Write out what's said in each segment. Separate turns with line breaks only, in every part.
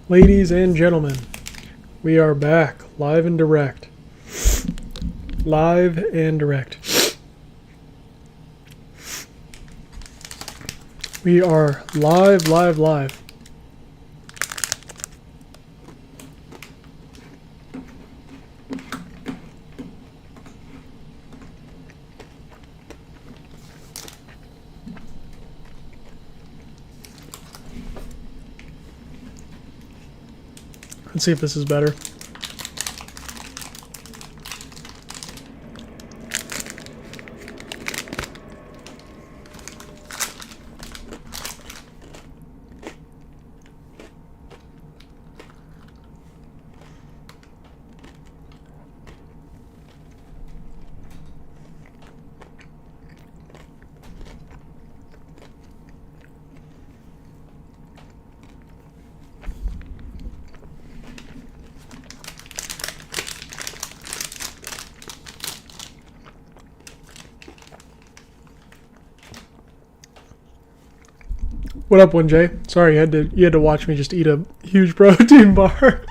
Ladies and gentlemen, we are back, live and direct. Live and direct. We are live. Let's see if this is better. What up, 1J? Sorry, you had to watch me just eat a huge protein bar.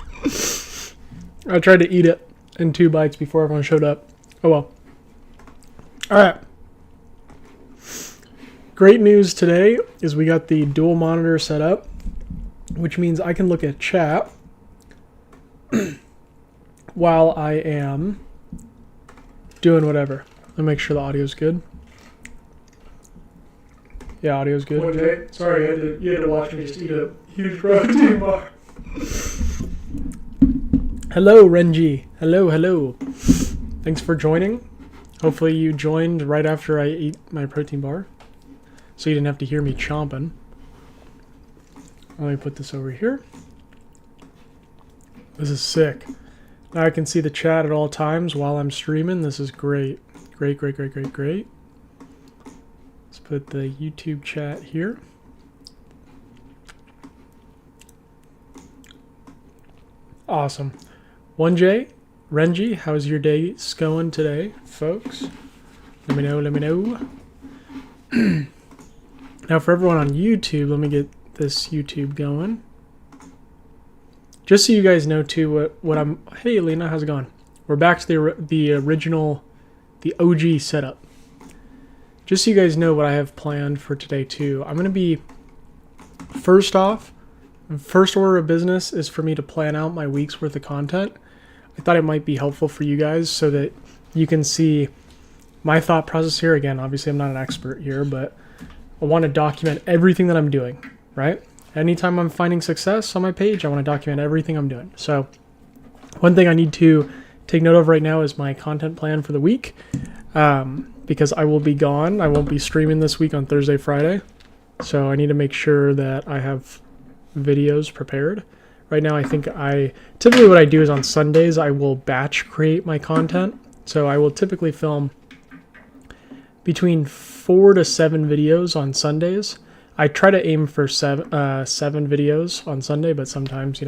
I tried to eat it in 2 bites before everyone showed up. Oh well. Alright. Great news today is we got the dual monitor set up, which means I can look at chat while I am doing whatever. Let me make sure the audio's good. Yeah, audio's good. 1J, sorry, you had to watch me just eat a huge protein bar. Hello, Renji. Hello. Thanks for joining. Hopefully you joined right after I ate my protein bar, so you didn't have to hear me chomping. Let me put this over here. This is sick. Now I can see the chat at all times while I'm streaming. This is great. Great. Put the YouTube chat here. Awesome. 1J, Renji, how's your day going today, folks? Let me know. Now for everyone on YouTube, let me get this YouTube going. Just so you guys know too what I'm... Hey Lena, how's it going? We're back to the original, the OG setup. Just so you guys know what I have planned for today too. I'm going to be, first order of business is for me to plan out my week's worth of content. I thought it might be helpful for you guys so that you can see my thought process here. Again, obviously I'm not an expert here, but I want to document everything that I'm doing, right? Anytime I'm finding success on my page, I want to document everything I'm doing. So one thing I need to take note of right now is my content plan for the week. Because I will be gone. I won't be streaming this week on Thursday, Friday. So I need to make sure that I have videos prepared. Right now, I think typically what I do is on Sundays, I will batch create my content. So I will typically film between 4 to 7 videos on Sundays. I try to aim for 7 videos on Sunday, but sometimes,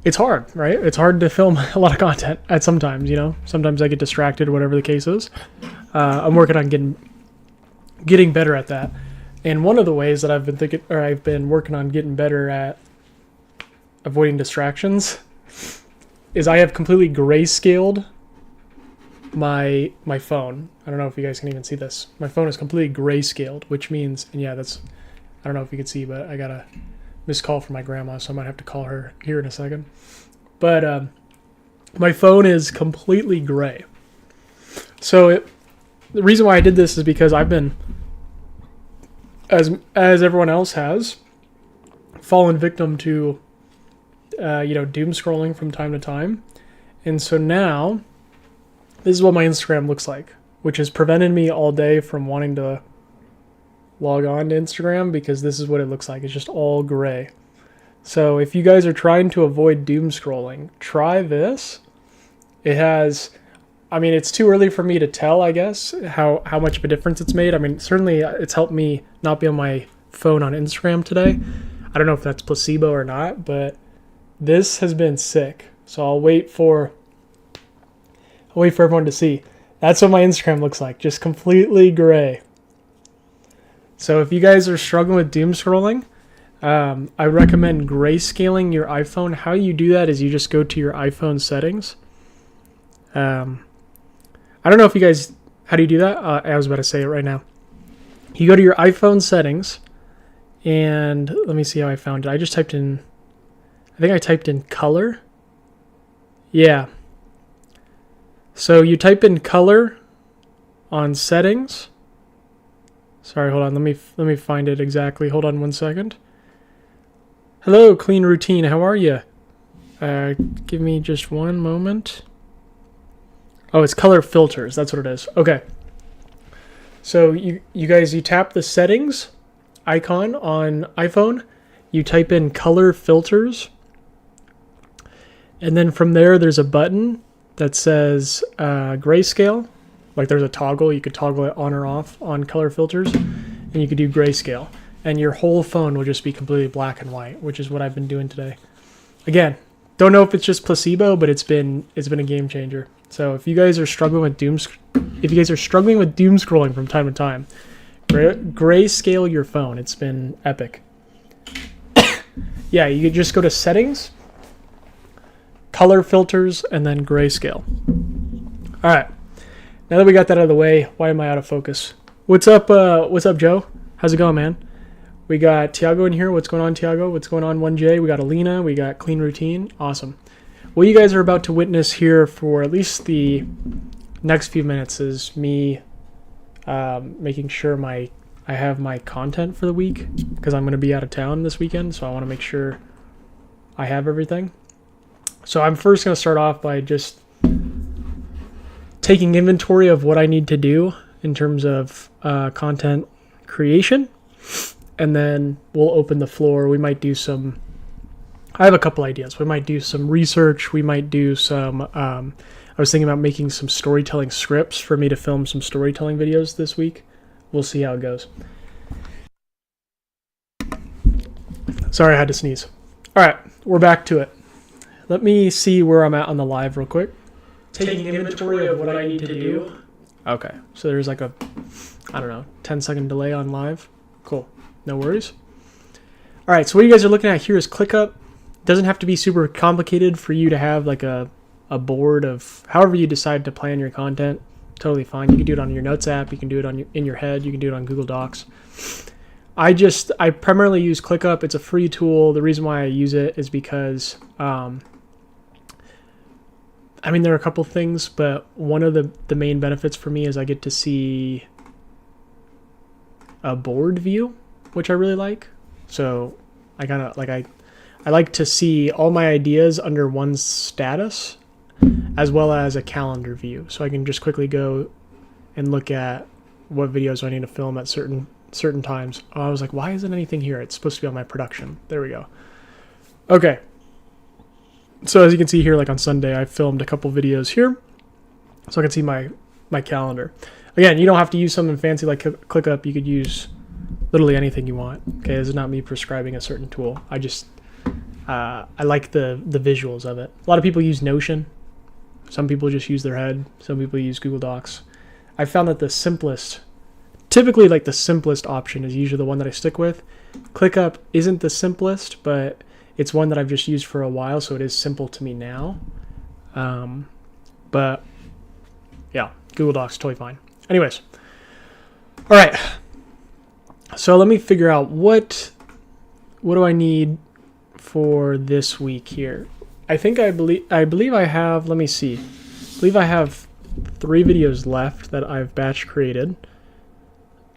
it's hard, right? It's hard to film a lot of content at sometimes, Sometimes I get distracted, whatever the case is. I'm working on getting better at that. And one of the ways that I've been working on getting better at avoiding distractions is I have completely grayscaled my phone. I don't know if you guys can even see this. My phone is completely grayscaled, which means, and yeah, I don't know if you can see, but I got a missed call from my grandma, so I might have to call her here in a second. But my phone is completely gray. So the reason why I did this is because I've been, as everyone else has, fallen victim to doom scrolling from time to time. And so now this is what my Instagram looks like, which has prevented me all day from wanting to log on to Instagram, because this is what it looks like. It's just all gray. So if you guys are trying to avoid doom scrolling, try this. It's too early for me to tell, I guess, how much of a difference it's made. Certainly it's helped me not be on my phone on Instagram today. I don't know if that's placebo or not, but this has been sick. So I'll wait for everyone to see. That's what my Instagram looks like, just completely gray. So if you guys are struggling with doom scrolling, I recommend grayscaling your iPhone. How you do that is you just go to your iPhone settings. I don't know if you guys, how do you do that? I was about to say it right now. You go to your iPhone settings, and let me see how I found it. I just typed in, I think I typed in color. Yeah. So you type in color on settings. Sorry, hold on. Let me find it exactly. Hold on one second. Hello, Clean Routine. How are you? Give me just one moment. Oh, it's color filters. That's what it is. Okay. So you guys, you tap the settings icon on iPhone. You type in color filters. And then from there, there's a button that says grayscale. Like there's a toggle. You could toggle it on or off on color filters. And you could do grayscale. And your whole phone will just be completely black and white, which is what I've been doing today. Again, don't know if it's just placebo, but it's been a game changer. So if you guys are struggling with doom scrolling from time to time, grayscale your phone. It's been epic. Yeah, you could just go to settings, color filters, and then grayscale. All right. Now that we got that out of the way, why am I out of focus? What's up, Joe? How's it going, man? We got Tiago in here. What's going on, Tiago? What's going on, 1J? We got Alina. We got Clean Routine. Awesome. What you guys are about to witness here for at least the next few minutes is me making sure I have my content for the week, because I'm going to be out of town this weekend, so I want to make sure I have everything. So I'm first going to start off by just taking inventory of what I need to do in terms of content creation. And then we'll open the floor. We might do some, I have a couple ideas. We might do some research. We might do some, I was thinking about making some storytelling scripts for me to film some storytelling videos this week. We'll see how it goes. Sorry, I had to sneeze. All right, we're back to it. Let me see where I'm at on the live real quick. Taking inventory of what I need to do. Okay, so there's like a, I don't know, 10-second delay on live. Cool. No worries. All right, so what you guys are looking at here is ClickUp. It doesn't have to be super complicated for you to have like a board of however you decide to plan your content. Totally fine. You can do it on your Notes app. You can do it in your head. You can do it on Google Docs. I primarily use ClickUp. It's a free tool. The reason why I use it is because, I mean, there are a couple things, but one of the main benefits for me is I get to see a board view, which I really like. So I kind of like, I like to see all my ideas under one status, as well as a calendar view. So I can just quickly go and look at what videos I need to film at certain times. Oh, I was like, why isn't anything here? It's supposed to be on my production. There we go. Okay. So as you can see here, like on Sunday, I filmed a couple videos here, so I can see my calendar. Again, you don't have to use something fancy like ClickUp. You could use literally anything you want. Okay, this is not me prescribing a certain tool. I just I like the visuals of it. A lot of people use Notion. Some people just use their head. Some people use Google Docs. I found that typically like the simplest option is usually the one that I stick with. ClickUp isn't the simplest, but it's one that I've just used for a while, so it is simple to me now. But yeah, Google Docs, totally fine. Anyways, all right. So let me figure out what do I need for this week here. I believe I have, let me see. I believe I have 3 videos left that I've batch created.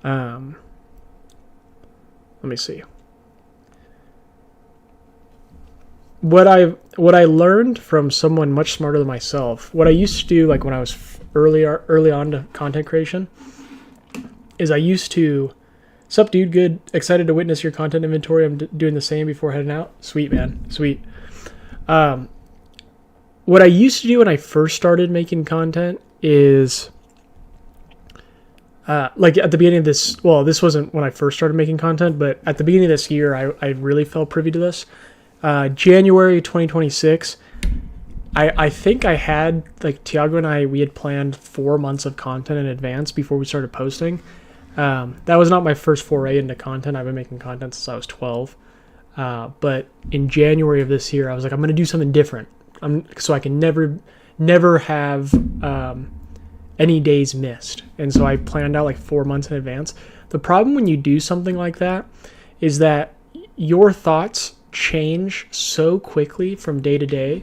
Let me see. What I learned from someone much smarter than myself, what I used to do, like when I was early on to content creation, is I used to, sup dude, good, excited to witness your content inventory. I'm doing the same before heading out. Sweet, man, sweet. What I used to do when I first started making content is, like at the beginning of this, well, this wasn't when I first started making content, but at the beginning of this year, I really felt privy to this. January 2026, I think I had, like, Tiago and we had planned 4 months of content in advance before we started posting. That was not my first foray into content. I've been making content since I was 12. But in January of this year, I was like, I'm going to do something different. So I can never have any days missed. And so I planned out like 4 months in advance. The problem when you do something like that is that your thoughts change so quickly from day to day,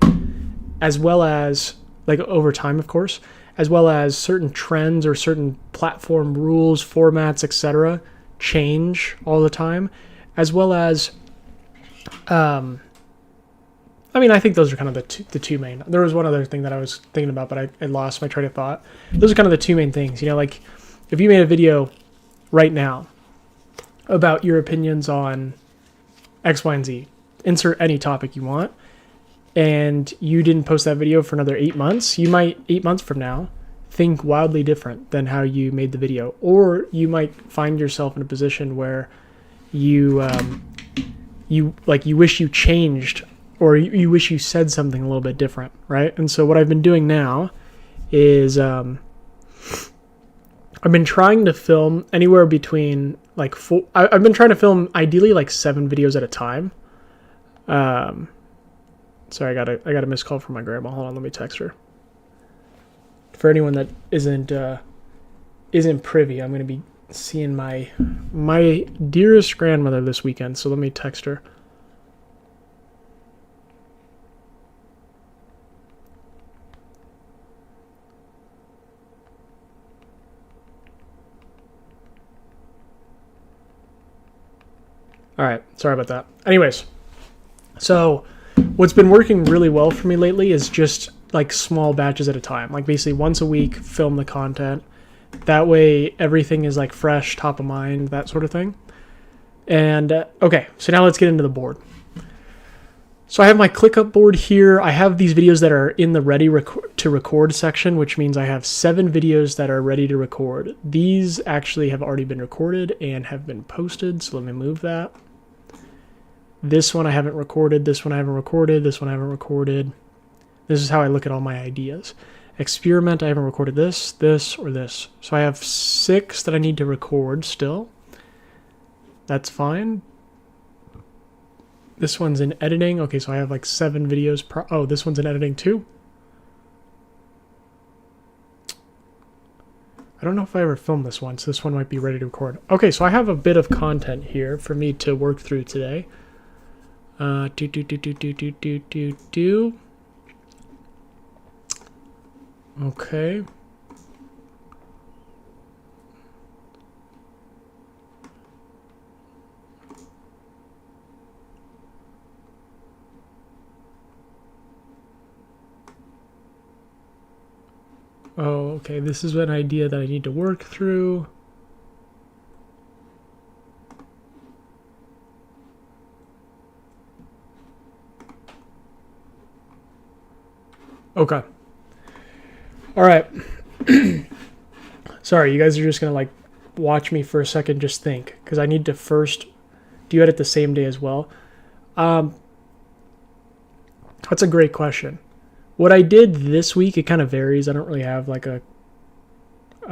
as well as like over time, of course, as well as certain trends or certain platform rules, formats, etc. change all the time, as well as I think those are kind of the two main. There was one other thing that I was thinking about, but I lost my train of thought. Those are kind of the two main things. Like if you made a video right now about your opinions on X, Y, and Z, insert any topic you want, and you didn't post that video for another 8 months, you might 8 months from now think wildly different than how you made the video. Or you might find yourself in a position where you wish you changed, or you wish you said something a little bit different, right? And so what I've been doing now is I've been trying to film anywhere between like I've been trying to film ideally like 7 videos at a time. Sorry, I got a missed call from my grandma. Hold on, let me text her. For anyone that isn't privy, I'm going to be seeing my dearest grandmother this weekend, so let me text her. All right, sorry about that. Anyways, so what's been working really well for me lately is just like small batches at a time. Like basically once a week, film the content. That way everything is like fresh, top of mind, that sort of thing. And okay, so now let's get into the board. So I have my ClickUp board here. I have these videos that are in the ready to record section, which means I have 7 videos that are ready to record. These actually have already been recorded and have been posted, so let me move that. This one I haven't recorded, this one I haven't recorded, this one I haven't recorded. This is how I look at all my ideas. Experiment, I haven't recorded this, or this. So I have 6 that I need to record still. That's fine. This one's in editing. Okay, so I have like 7 videos. Oh, this one's in editing too. I don't know if I ever filmed this one, so this one might be ready to record. Okay, so I have a bit of content here for me to work through today. Okay. Oh, okay, this is an idea that I need to work through. Okay. All right. Sorry, you guys are just going to like watch me for a second just think, because I need to first do you edit the same day as well? That's a great question. What I did this week, it kind of varies. I don't really have like a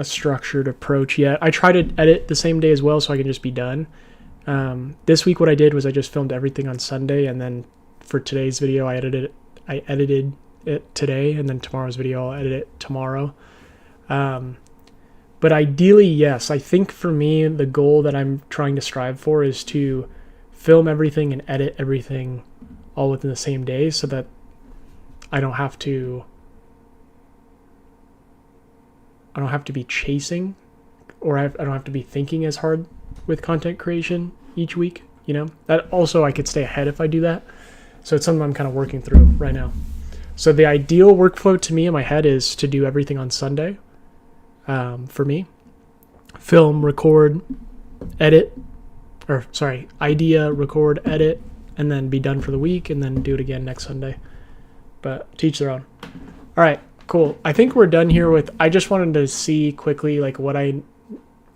structured approach yet. I try to edit the same day as well so I can just be done. This week what I did was I just filmed everything on Sunday, and then for today's video I edited it today, and then tomorrow's video I'll edit it tomorrow. But ideally, yes, I think for me the goal that I'm trying to strive for is to film everything and edit everything all within the same day, so that I don't have to be chasing, or I don't have to be thinking as hard with content creation each week, That also, I could stay ahead if I do that. So it's something I'm kind of working through right now. So the ideal workflow to me in my head is to do everything on Sunday, for me. Film, record, edit, idea, record, edit, and then be done for the week, and then do it again next Sunday. But to each their own. All right, cool. I think we're done here with, I just wanted to see quickly like what I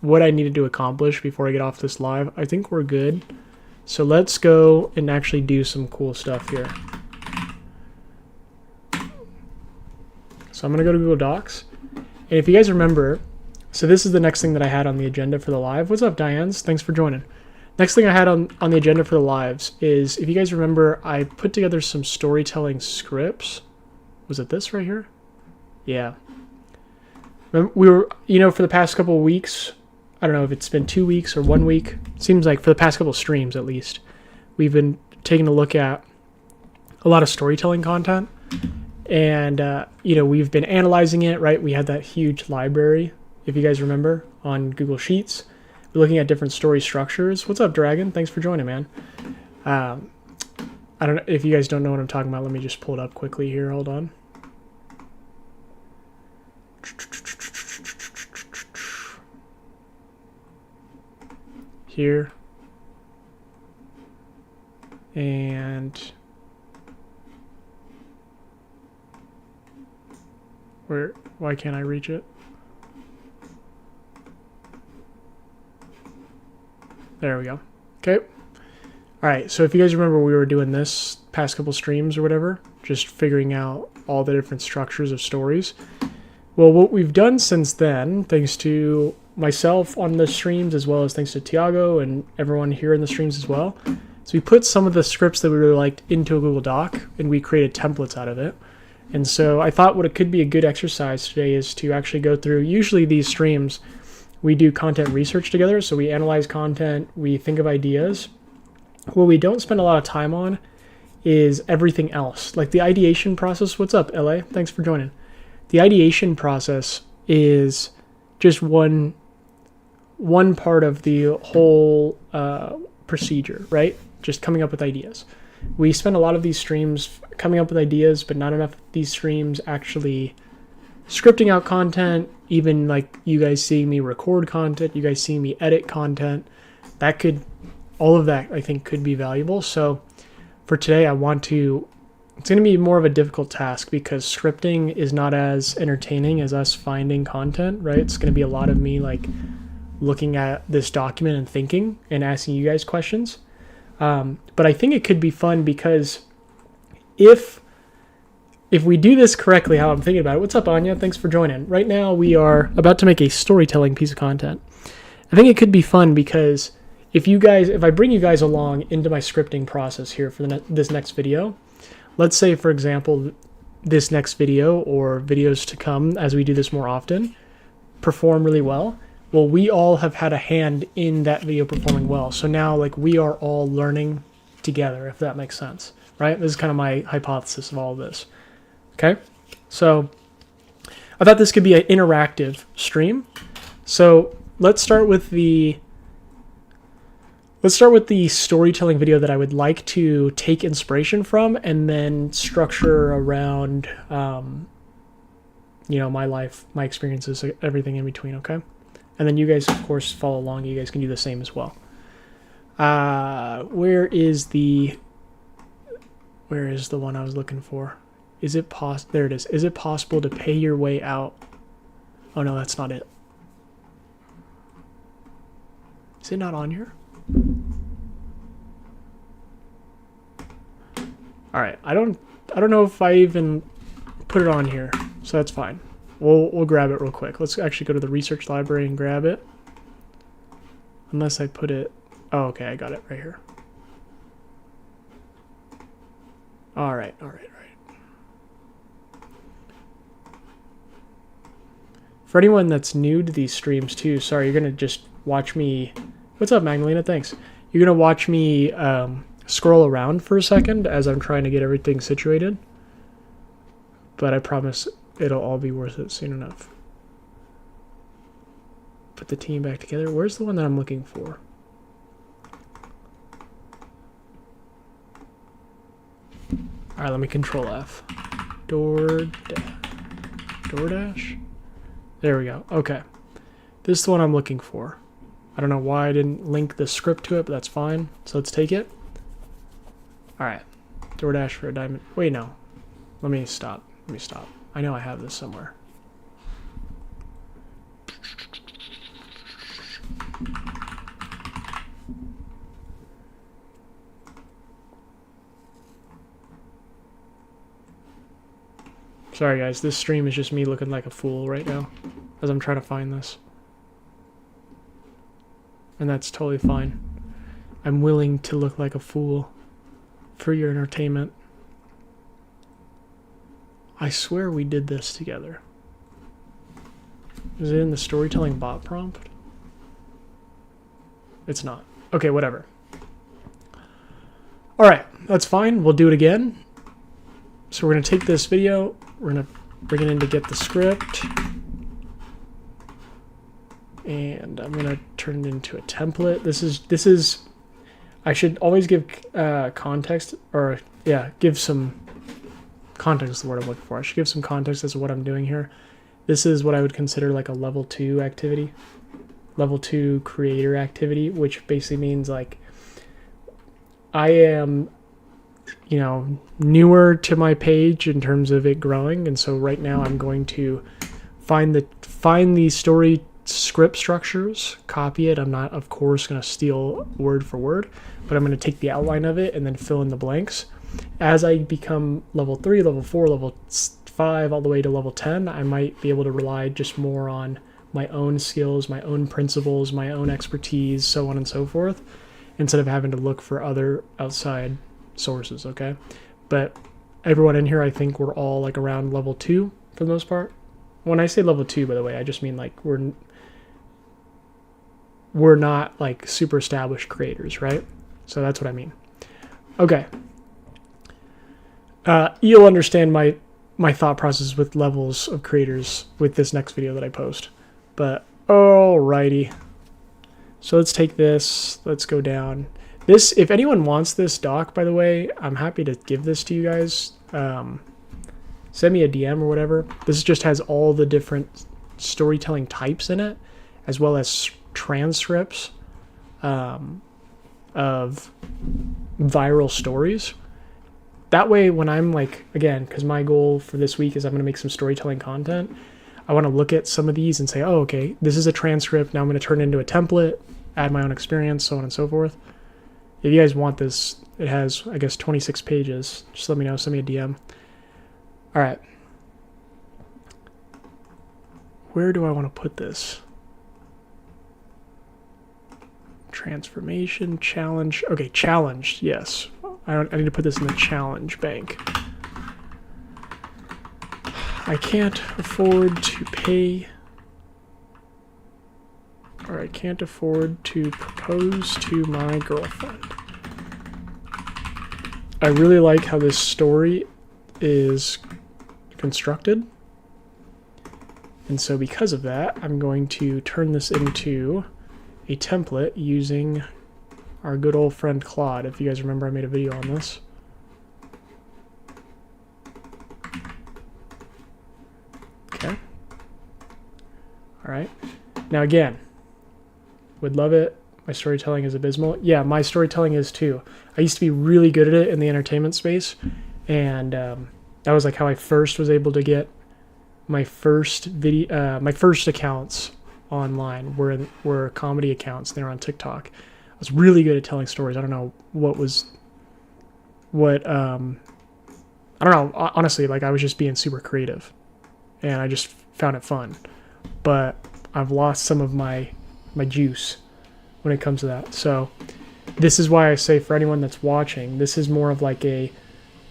needed to accomplish before I get off this live. I think we're good. So let's go and actually do some cool stuff here. So I'm going to go to Google Docs. And if you guys remember, so this is the next thing that I had on the agenda for the live. What's up, Diane's? Thanks for joining. Next thing I had on the agenda for the lives is, if you guys remember, I put together some storytelling scripts. Was it this right here? Yeah. We were, for the past couple of weeks, I don't know if it's been 2 weeks or 1 week. Seems like for the past couple of streams, at least, we've been taking a look at a lot of storytelling content. And, we've been analyzing it, right? We had that huge library, if you guys remember, on Google Sheets. We're looking at different story structures. What's up, Dragon? Thanks for joining, man. I don't know if you guys don't know what I'm talking about. Let me just pull it up quickly here. Hold on. Here. And why can't I reach it? There we go. Okay. All right. So if you guys remember, we were doing this past couple streams or whatever, just figuring out all the different structures of stories. Well, what we've done since then, thanks to myself on the streams, as well as thanks to Tiago and everyone here in the streams as well, so we put some of the scripts that we really liked into a Google Doc, and we created templates out of it. And so I thought what it could be a good exercise today is to actually go through, usually these streams, we do content research together. So we analyze content, we think of ideas. What we don't spend a lot of time on is everything else. Like the ideation process. What's up, LA? Thanks for joining. The ideation process is just one part of the whole procedure, right? Just coming up with ideas. We spend a lot of these streams coming up with ideas, but not enough of these streams actually scripting out content, even like you guys seeing me record content, you guys seeing me edit content. All of that I think could be valuable. So for today, it's going to be more of a difficult task because scripting is not as entertaining as us finding content, right? It's going to be a lot of me like looking at this document and thinking and asking you guys questions. But I think it could be fun because if we do this correctly, how I'm thinking about it. What's up, Anya? Thanks for joining. Right now, we are about to make a storytelling piece of content. I think it could be fun because if I bring you guys along into my scripting process here for this next video, let's say, for example, this next video or videos to come as we do this more often perform really well. Well, we all have had a hand in that video performing well. So now, like, we are all learning together, if that makes sense, right? This is kind of my hypothesis of all of this. Okay, so I thought this could be an interactive stream. So let's start with the storytelling video that I would like to take inspiration from, and then structure around, my life, my experiences, everything in between. Okay, and then you guys, of course, follow along. You guys can do the same as well. Where is the one I was looking for? Is it possible? There it is. Is it possible to pay your way out? Oh no, that's not it. Is it not on here? All right. I don't know if I even put it on here, so that's fine. We'll grab it real quick. Let's actually go to the research library and grab it. Unless I put it. Oh, okay. I got it right here. All right. For anyone that's new to these streams too, sorry, you're going to just watch me. What's up, Magdalena? Thanks. You're going to watch me scroll around for a second as I'm trying to get everything situated. But I promise it'll all be worth it soon enough. Put the team back together. Where's the one that I'm looking for? All right, let me control F. DoorDash? There we go. Okay. This is the one I'm looking for. I don't know why I didn't link the script to it, but that's fine. So let's take it. All right. DoorDash for a diamond. Wait, no. Let me stop. I know I have this somewhere. Sorry guys, this stream is just me looking like a fool right now as I'm trying to find this. And that's totally fine. I'm willing to look like a fool for your entertainment. I swear we did this together. Is it in the storytelling bot prompt? It's not. Okay, whatever. Alright, that's fine. We'll do it again. So we're going to take this video. We're going to bring it in to get the script. And I'm going to turn it into a template. This is I should always give context, or yeah, give some context is the word I'm looking for. I should give some context as to what I'm doing here. This is what I would consider like a level 2 activity. Level 2 creator activity, which basically means like I am, you know, newer to my page in terms of it growing, and so right now I'm going to find the story script structures, copy it. I'm not, of course, going to steal word for word, but I'm going to take the outline of it and then fill in the blanks. As I become level 3, level 4, level 5, all the way to level 10, I might be able to rely just more on my own skills, my own principles, my own expertise, so on and so forth, instead of having to look for other outside sources, okay? But everyone in here, I think we're all like around level 2 for the most part. When I say level 2, by the way, I just mean like we're not like super established creators, right? So that's what I mean. Okay. You'll understand my thought process with levels of creators with this next video that I post. But alrighty. So let's take this. Let's go down. This, if anyone wants this doc, by the way, I'm happy to give this to you guys. Send me a DM or whatever. This just has all the different storytelling types in it, as well as transcripts of viral stories. That way, when I'm like, again, because my goal for this week is I'm going to make some storytelling content, I want to look at some of these and say, oh, okay, this is a transcript. Now I'm going to turn it into a template, add my own experience, so on and so forth. If you guys want this, it has, I guess, 26 pages. Just let me know. Send me a DM. All right. Where do I want to put this? Transformation, challenge. Okay, challenge, yes. I need to put this in the challenge bank. I can't afford to pay, or I can't afford to propose to my girlfriend. I really like how this story is constructed. And so because of that, I'm going to turn this into a template using our good old friend Claude. If you guys remember, I made a video on this. Okay. All right. Now again, would love it. My storytelling is abysmal. Yeah, my storytelling is too. I used to be really good at it in the entertainment space, and that was like how I first was able to get my first video, my first accounts online were comedy accounts. They were on TikTok. I was really good at telling stories. I don't know I don't know. Honestly, like I was just being super creative, and I just found it fun. But I've lost some of my juice when it comes to that. So this is why I say for anyone that's watching, this is more of like a,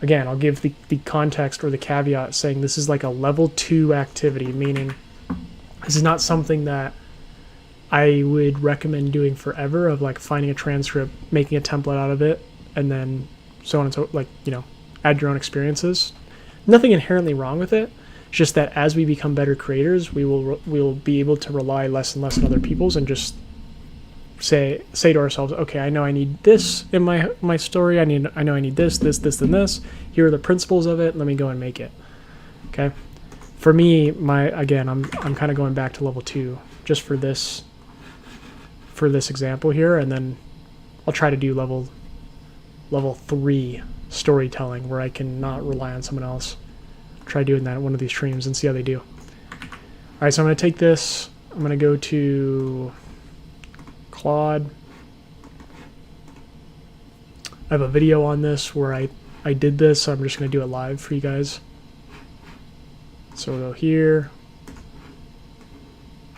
again, I'll give the context or the caveat saying this is like a level 2 activity, meaning this is not something that I would recommend doing forever, of like finding a transcript, making a template out of it, and then so on and so, like, you know, add your own experiences. Nothing inherently wrong with it. It's just that as we become better creators, we will be able to rely less and less on other people's and just say to ourselves, okay, I know I need this in my story. I know I need this, and this. Here are the principles of it. Let me go and make it. Okay. For me, I'm kind of going back to level 2 just for this example here, and then I'll try to do level 3 storytelling where I can not rely on someone else. Try doing that in one of these streams and see how they do. All right, so I'm going to take this. I'm going to go to Claude. I have a video on this where I did this, so I'm just going to do it live for you guys. So we'll go here.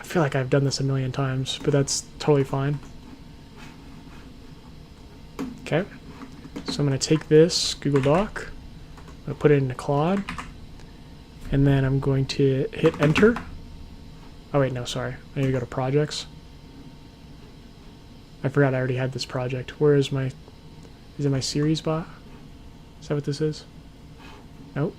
I feel like I've done this a million times, but that's totally fine. Okay, so I'm going to take this Google Doc, I'm going to put it into Claude, and then I'm going to hit enter. Oh wait, no, sorry. I need to go to projects. I forgot I already had this project. Where is my, is it my series bot? Is that what this is? Nope.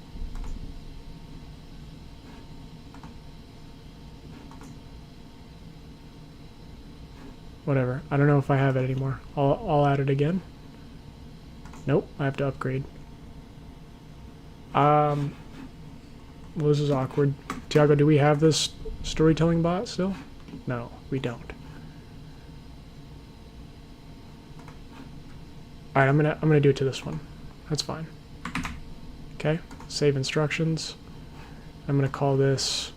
Whatever. I don't know if I have it anymore. I'll add it again. Nope, I have to upgrade. Well, this is awkward. Tiago, do we have this storytelling bot still? No, we don't. Alright, I'm gonna do it to this one. That's fine. Okay, save instructions. I'm gonna call this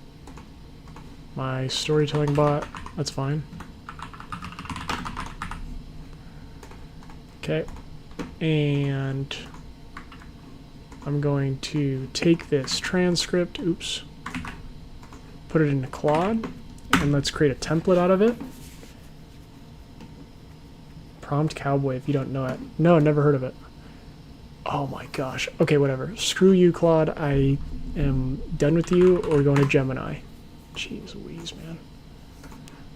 my storytelling bot. That's fine. Okay, and I'm going to take this transcript, oops, put it into Claude, and let's create a template out of it. Prompt Cowboy, if you don't know it. No, never heard of it. Oh my gosh. Okay, whatever. Screw you, Claude. I am done with you, or we're going to Gemini. Jeez Louise, man.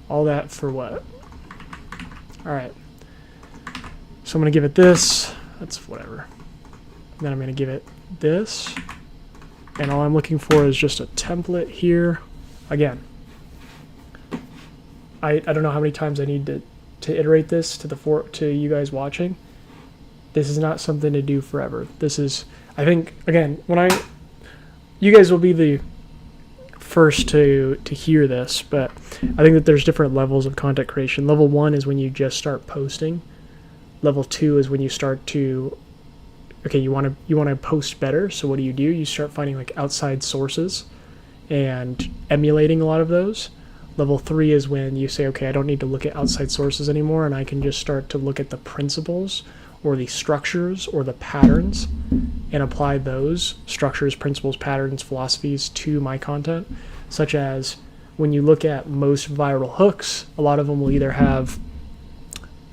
All that for what? Alright. So I'm going to give it this. That's whatever. Then I'm going to give it this. And all I'm looking for is just a template here. Again, I don't know how many times I need to iterate this to you guys watching. This is not something to do forever. This is, I think, again, you guys will be the first to hear this, but I think that there's different levels of content creation. Level 1 is when you just start posting. Level 2 is when you start to, okay, you want to post better. So what do? You start finding like outside sources and emulating a lot of those. Level 3 is when you say, okay, I don't need to look at outside sources anymore, and I can just start to look at the principles or the structures or the patterns and apply those structures, principles, patterns, philosophies to my content. Such as when you look at most viral hooks, a lot of them will either have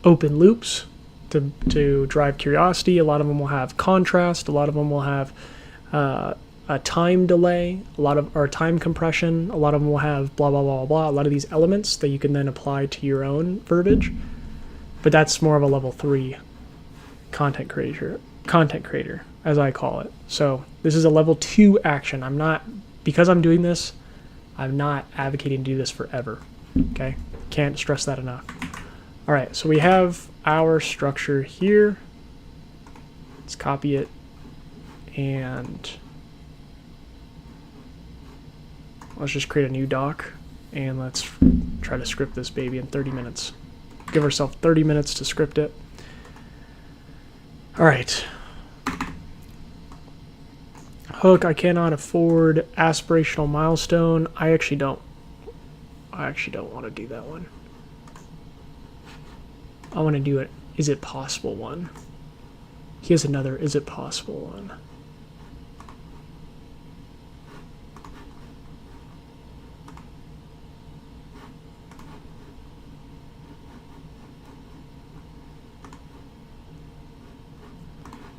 open loops to drive curiosity, a lot of them will have contrast, a lot of them will have a time delay, or time compression, a lot of them will have blah, blah, blah, blah, a lot of these elements that you can then apply to your own verbiage. But that's more of a level 3 content creator, as I call it. So this is a level 2 action. Because I'm doing this, I'm not advocating to do this forever. Okay? Can't stress that enough. All right, so we have our structure here. Let's copy it and let's just create a new doc and let's try to script this baby in 30 minutes. Give ourselves 30 minutes to script it. All right. Hook, I cannot afford aspirational milestone. I actually don't want to do that one. I want to do it. Is it possible one? He has another is it possible one.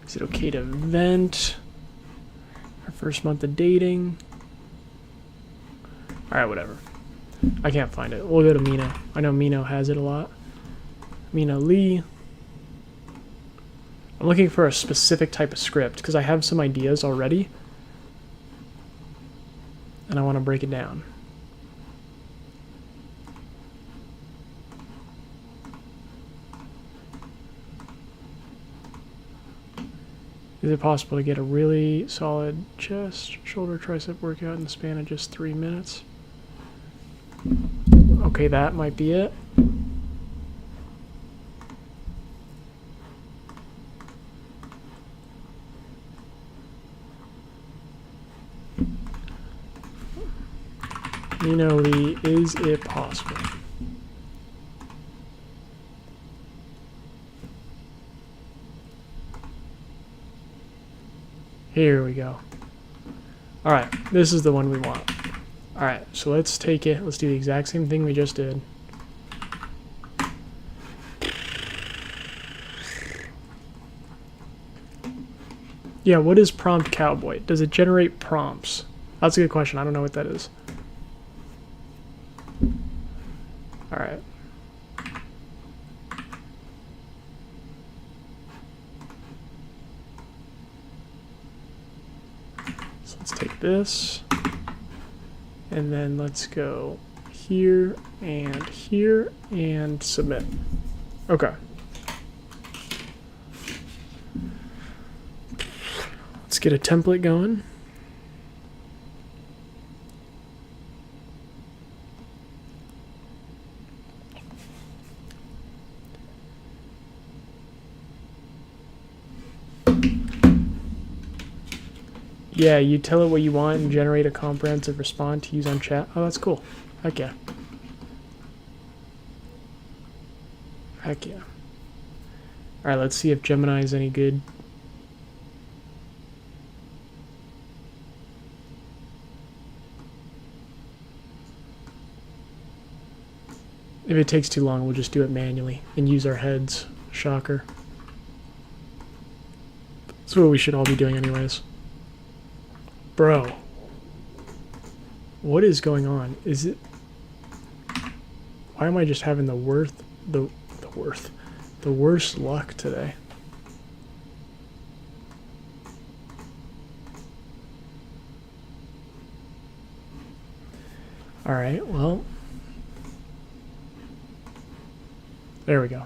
Is it okay to vent? Our first month of dating. Alright, whatever. I can't find it. We'll go to Mino. I know Mino has it a lot. Mino Lee. I'm looking for a specific type of script because I have some ideas already. And I want to break it down. Is it possible to get a really solid chest, shoulder, tricep workout in the span of just 3 minutes? Okay, that might be it. Mino Lee, is it possible? Here we go. Alright, this is the one we want. Alright, so let's take it. Let's do the exact same thing we just did. Yeah, what is prompt cowboy? Does it generate prompts? That's a good question. I don't know what that is. All right. So let's take this, and then let's go here and submit. Okay. Let's get a template going. Yeah, you tell it what you want and generate a comprehensive response to use on chat. Oh, that's cool. Heck yeah. Heck yeah. Alright, let's see if Gemini is any good. If it takes too long, we'll just do it manually and use our heads. Shocker. That's what we should all be doing anyways. Bro. What is going on? Is it... Why am I just having the worst luck today? Alright, well... There we go.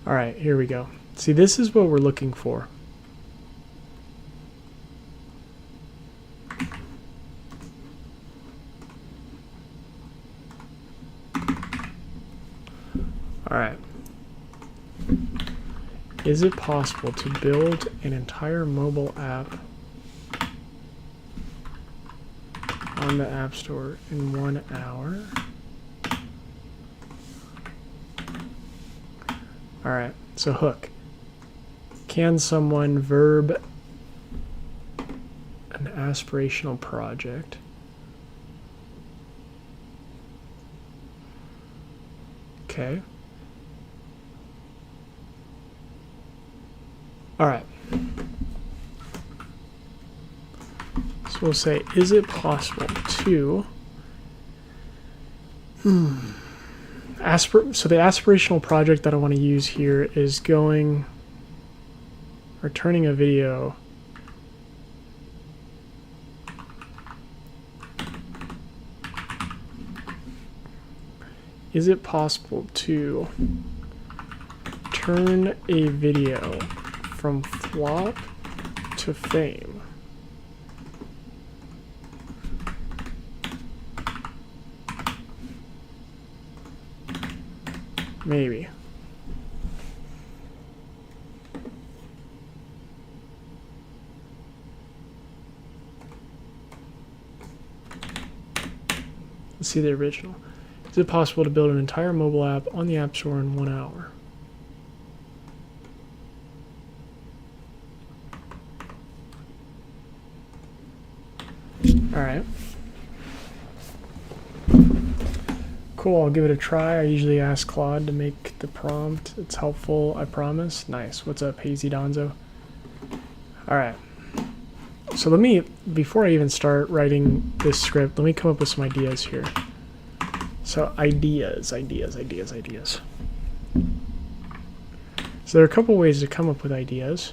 Alright, here we go. See, this is what we're looking for. Alright. Is it possible to build an entire mobile app on the App Store in 1 hour? Alright, so hook. Can someone verb an aspirational project? Okay. Alright. So we'll say, is it possible to... So the aspirational project that I want to use here is going... or turning a video... Is it possible to turn a video from flop to fame? Maybe. Let's see the original. Is it possible to build an entire mobile app on the App Store in 1 hour? Alright. Cool, I'll give it a try. I usually ask Claude to make the prompt. It's helpful, I promise. Nice. What's up, Hazy Donzo? Alright. So let me, before I even start writing this script, let me come up with some ideas here. So ideas. So there are a couple ways to come up with ideas.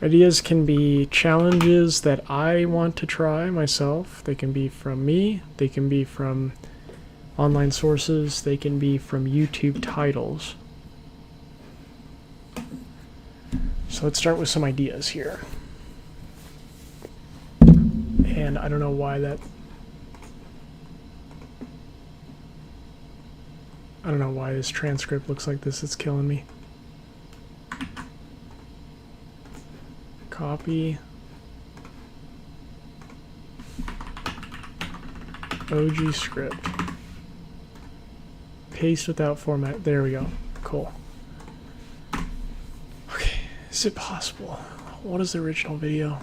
Ideas can be challenges that I want to try myself. They can be from me. They can be from online sources. They can be from YouTube titles. So let's start with some ideas here. And I don't know why that... I don't know why this transcript looks like this. It's killing me. Copy. OG script. Paste without format. There we go. Cool. Okay. Is it possible? What is the original video?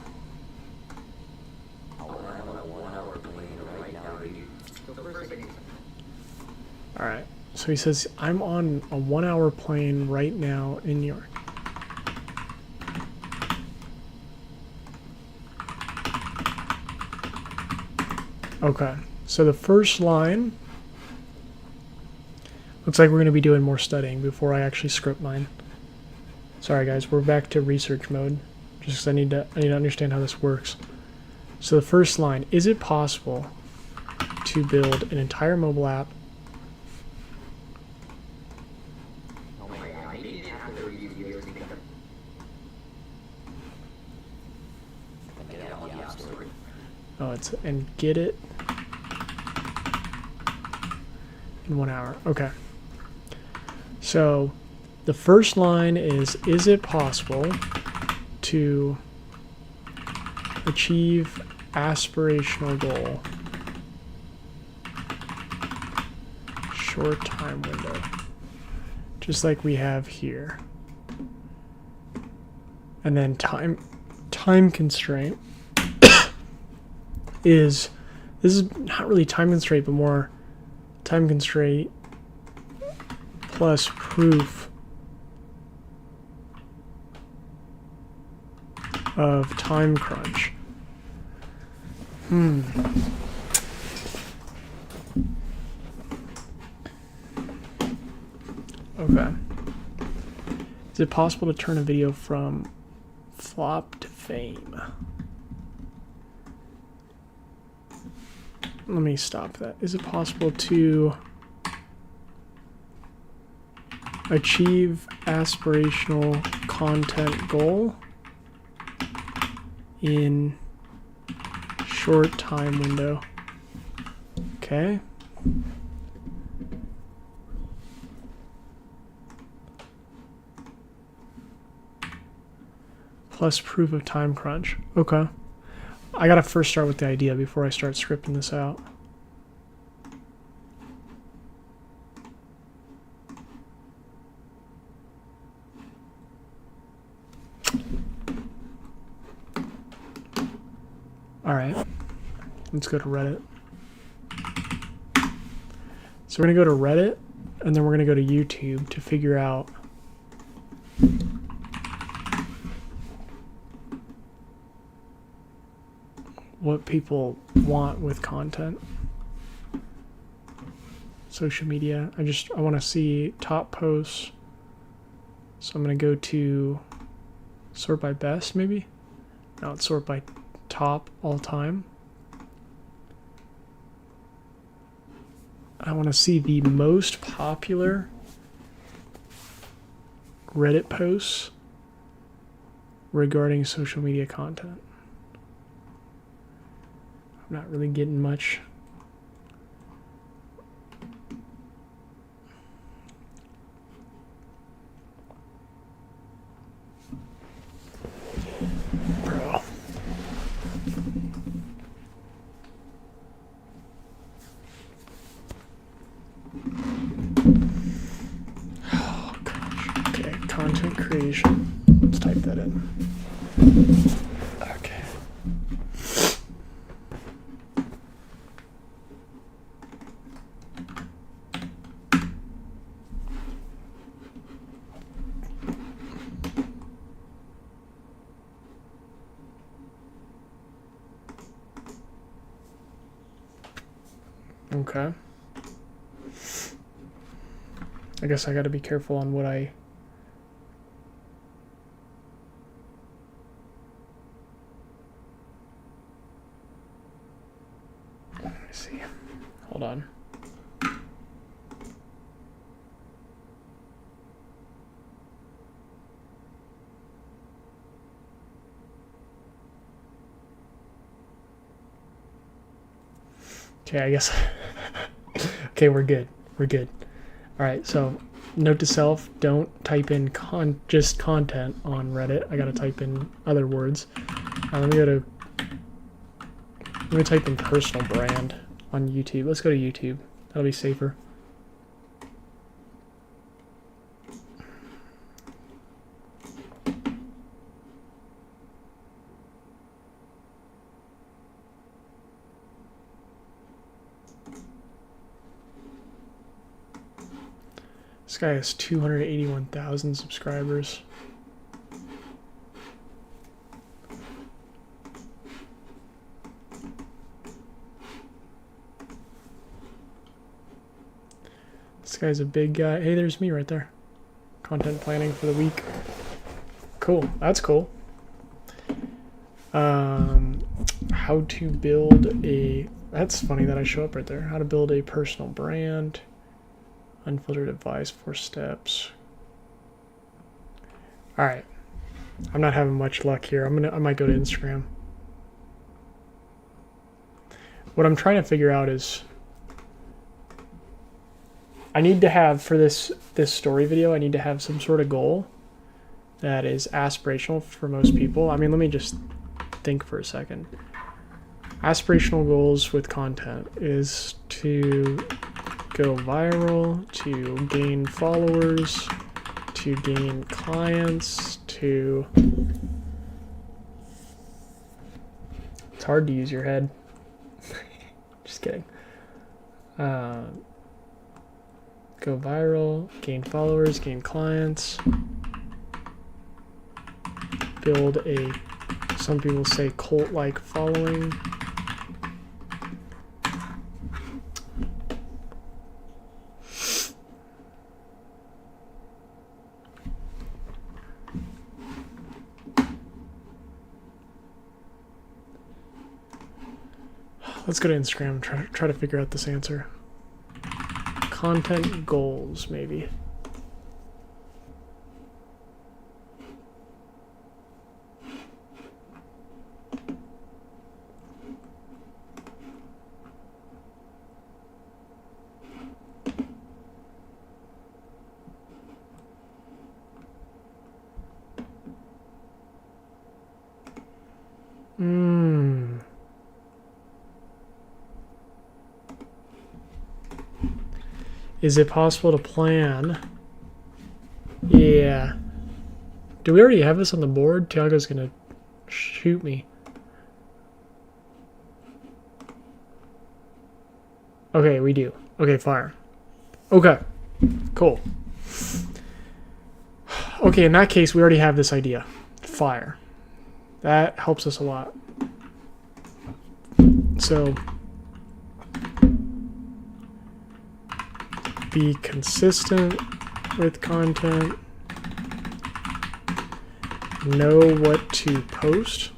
Alright, so he says, I'm on a 1 hour plane right now in New York. Okay, so the first line, looks like we're going to be doing more studying before I actually script mine. Sorry guys, we're back to research mode, just because I need to understand how this works. So the first line, is it possible to build an entire mobile app and get it in 1 hour? Okay. So the first line is it possible to achieve aspirational goal? Short time window. Just like we have here. And then time constraint this is not really time constraint, but more time constraint plus proof of time crunch. Okay. Is it possible to turn a video from flop to fame? Let me stop that. Is it possible to achieve aspirational content goal in short time window? Okay. Plus proof of time crunch. Okay. I gotta first start with the idea before I start scripting this out. Alright, let's go to Reddit. So we're gonna go to Reddit, and then we're gonna go to YouTube to figure out what people want with content. Social media. I want to see top posts. So I'm going to go to sort by best, maybe? No, it's sort by top all time. I want to see the most popular Reddit posts regarding social media content. Not really getting much. Bro. Oh gosh. Okay, content creation. Let's type that in. Okay. Okay. I guess I gotta be careful on what I... Let me see. Hold on. Okay, I guess... Okay, we're good. We're good. Alright, so note to self, don't type in just content on Reddit. I gotta type in other words. Let me type in personal brand on YouTube. Let's go to YouTube. That'll be safer. This guy has 281,000 subscribers. This guy's a big guy. Hey, there's me right there. Content planning for the week. Cool. That's cool. How to build a... That's funny that I show up right there. How to build a personal brand. Unfiltered advice, 4 steps. All right. I'm not having much luck here. I might go to Instagram. What I'm trying to figure out is I need to have for this story video, I need to have some sort of goal that is aspirational for most people. I mean, let me just think for a second. Aspirational goals with content is to go viral, to gain followers, to gain clients, to... It's hard to use your head. Just kidding. Go viral, gain followers, gain clients, build a, some people say, cult-like following. Let's go to Instagram and try to figure out this answer. Content goals, maybe. Is it possible to plan? Yeah. Do we already have this on the board? Tiago's gonna shoot me. Okay, we do. Okay, fire. Okay, cool. Okay, in that case, we already have this idea. Fire. That helps us a lot. So... be consistent with content, know what to post,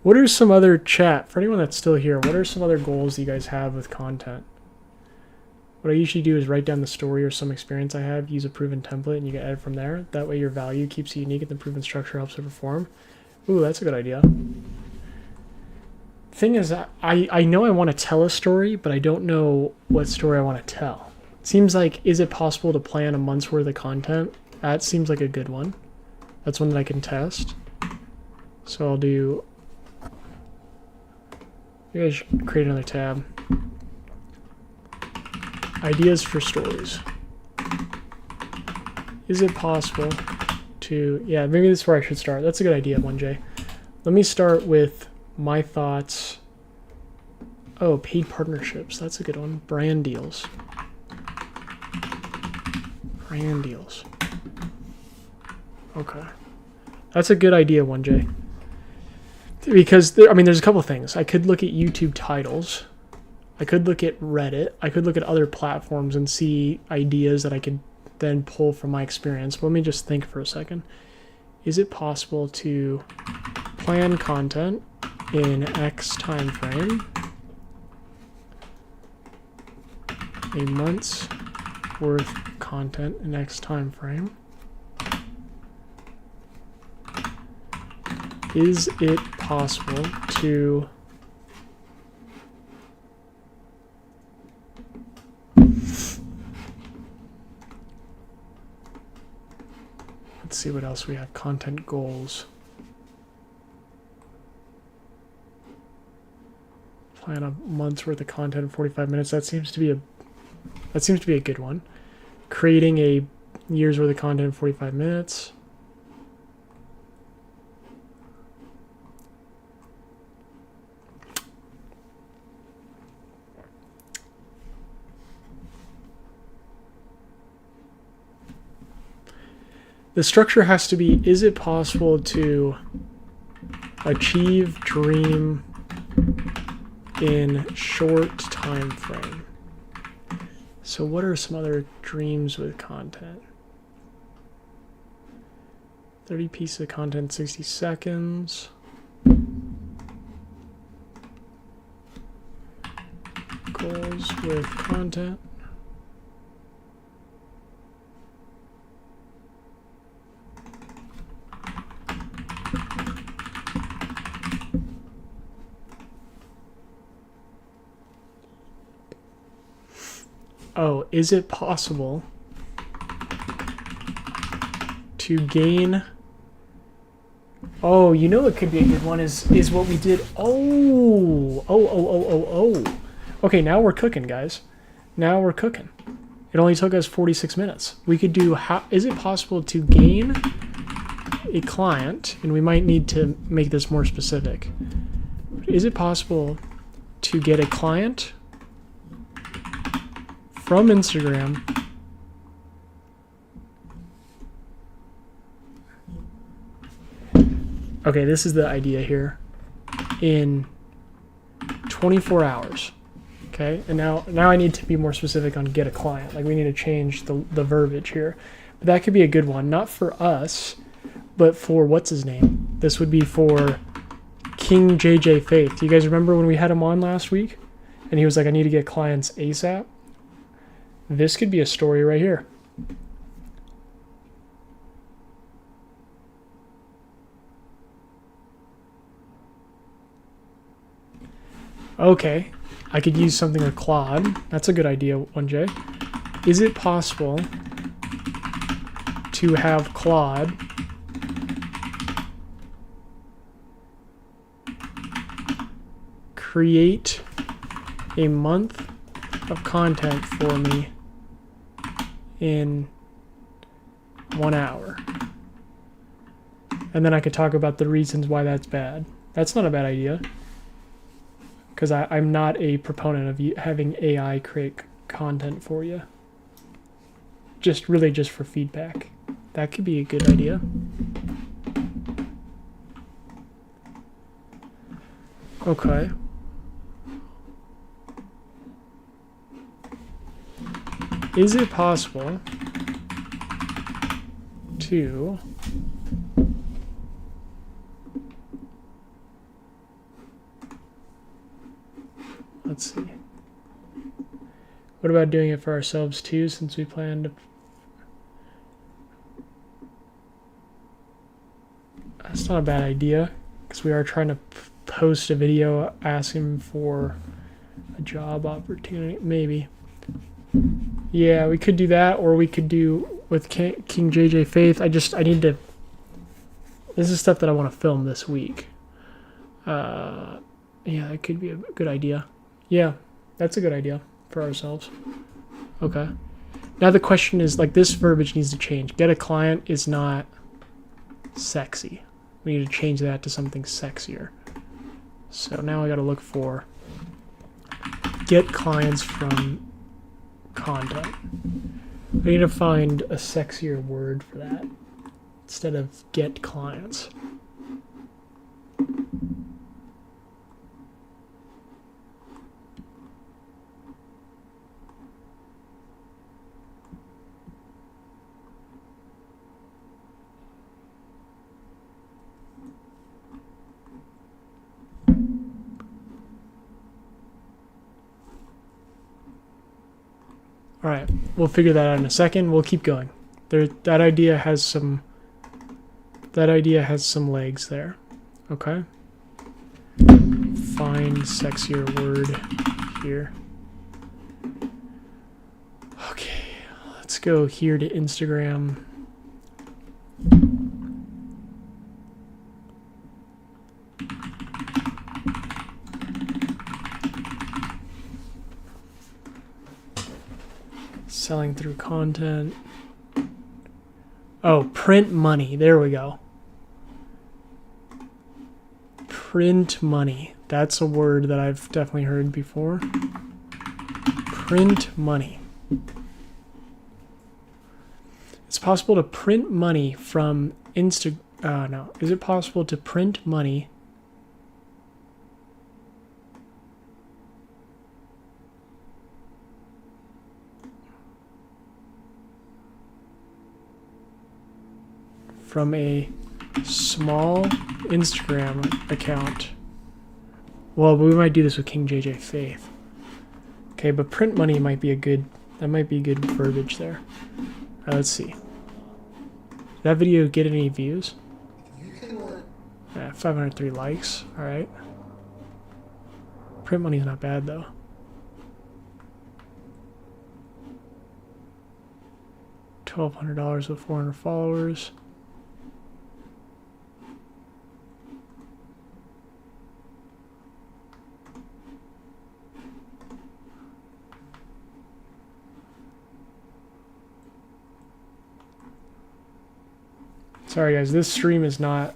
what are some other chat, for anyone that's still here, what are some other goals you guys have with content? What I usually do is write down the story or some experience I have, use a proven template, and you can edit from there. That way your value keeps you unique and the proven structure helps it perform. Ooh, that's a good idea. Thing is, I know I want to tell a story, but I don't know what story I want to tell. It seems like, is it possible to plan a month's worth of content? That seems like a good one. That's one that I can test. So I'll do... You guys should create another tab. Ideas for stories. Is it possible to... Yeah, maybe this is where I should start. That's a good idea, 1J. Let me start with... my thoughts. Oh, paid partnerships. That's a good one. Brand deals. Brand deals. Okay. That's a good idea, 1J. Because, there's a couple things. I could look at YouTube titles. I could look at Reddit. I could look at other platforms and see ideas that I could then pull from my experience. But let me just think for a second. Is it possible to plan content in X time frame, a month's worth of content in X time frame? Is it possible to let's see what else we have. Content goals. Plan a month's worth of content in 45 minutes. That seems to be a good one. Creating a year's worth of content in 45 minutes. The structure has to be, is it possible to achieve dream in short time frame? So what are some other dreams with content? 30 pieces of content, 60 seconds. Goals with content. Oh, is it possible to gain... Oh, you know it could be a good one is what we did. Oh. Okay, now we're cooking, guys. Now we're cooking. It only took us 46 minutes. We could do, is it possible to gain a client, and we might need to make this more specific. Is it possible to get a client from Instagram Okay, this is the idea here. In 24 hours. Okay, and now I need to be more specific on get a client. Like we need to change the verbiage here. But that could be a good one, not for us, but for what's his name? This would be for King JJ Faith. Do you guys remember when we had him on last week? And he was like, I need to get clients ASAP. This could be a story right here. Okay, I could use something like Claude. That's a good idea, 1J. Is it possible to have Claude create a month of content for me in 1 hour? And then I could talk about the reasons why that's bad. That's not a bad idea. Because I'm not a proponent of having AI create content for you. Just for feedback. That could be a good idea. Okay. Is it possible to let's see. What about doing it for ourselves too, since we plan to... That's not a bad idea, because we are trying to post a video asking for a job opportunity, maybe. Yeah, we could do that, or we could do with King JJ Faith. I need to... This is stuff that I want to film this week. Yeah, that could be a good idea. Yeah, that's a good idea for ourselves. Okay. Now the question is, like, this verbiage needs to change. Get a client is not sexy. We need to change that to something sexier. So now I got to look for get clients from content. I need to find a sexier word for that instead of get clients. All right, we'll figure that out in a second. We'll keep going. That idea has some legs there. Okay. Find sexier word here. Okay, let's go here to Instagram. Selling through content. Oh, print money. There we go. Print money. That's a word that I've definitely heard before. Print money. It's possible to print money from no. Is it possible to print money from a small Instagram account? Well, we might do this with King JJ Faith. Okay, but print money might be good verbiage there. Let's see. Did that video get any views? Yeah, 503 likes. Alright. Print money's not bad though. $1,200 with 400 followers. Sorry guys, this stream is not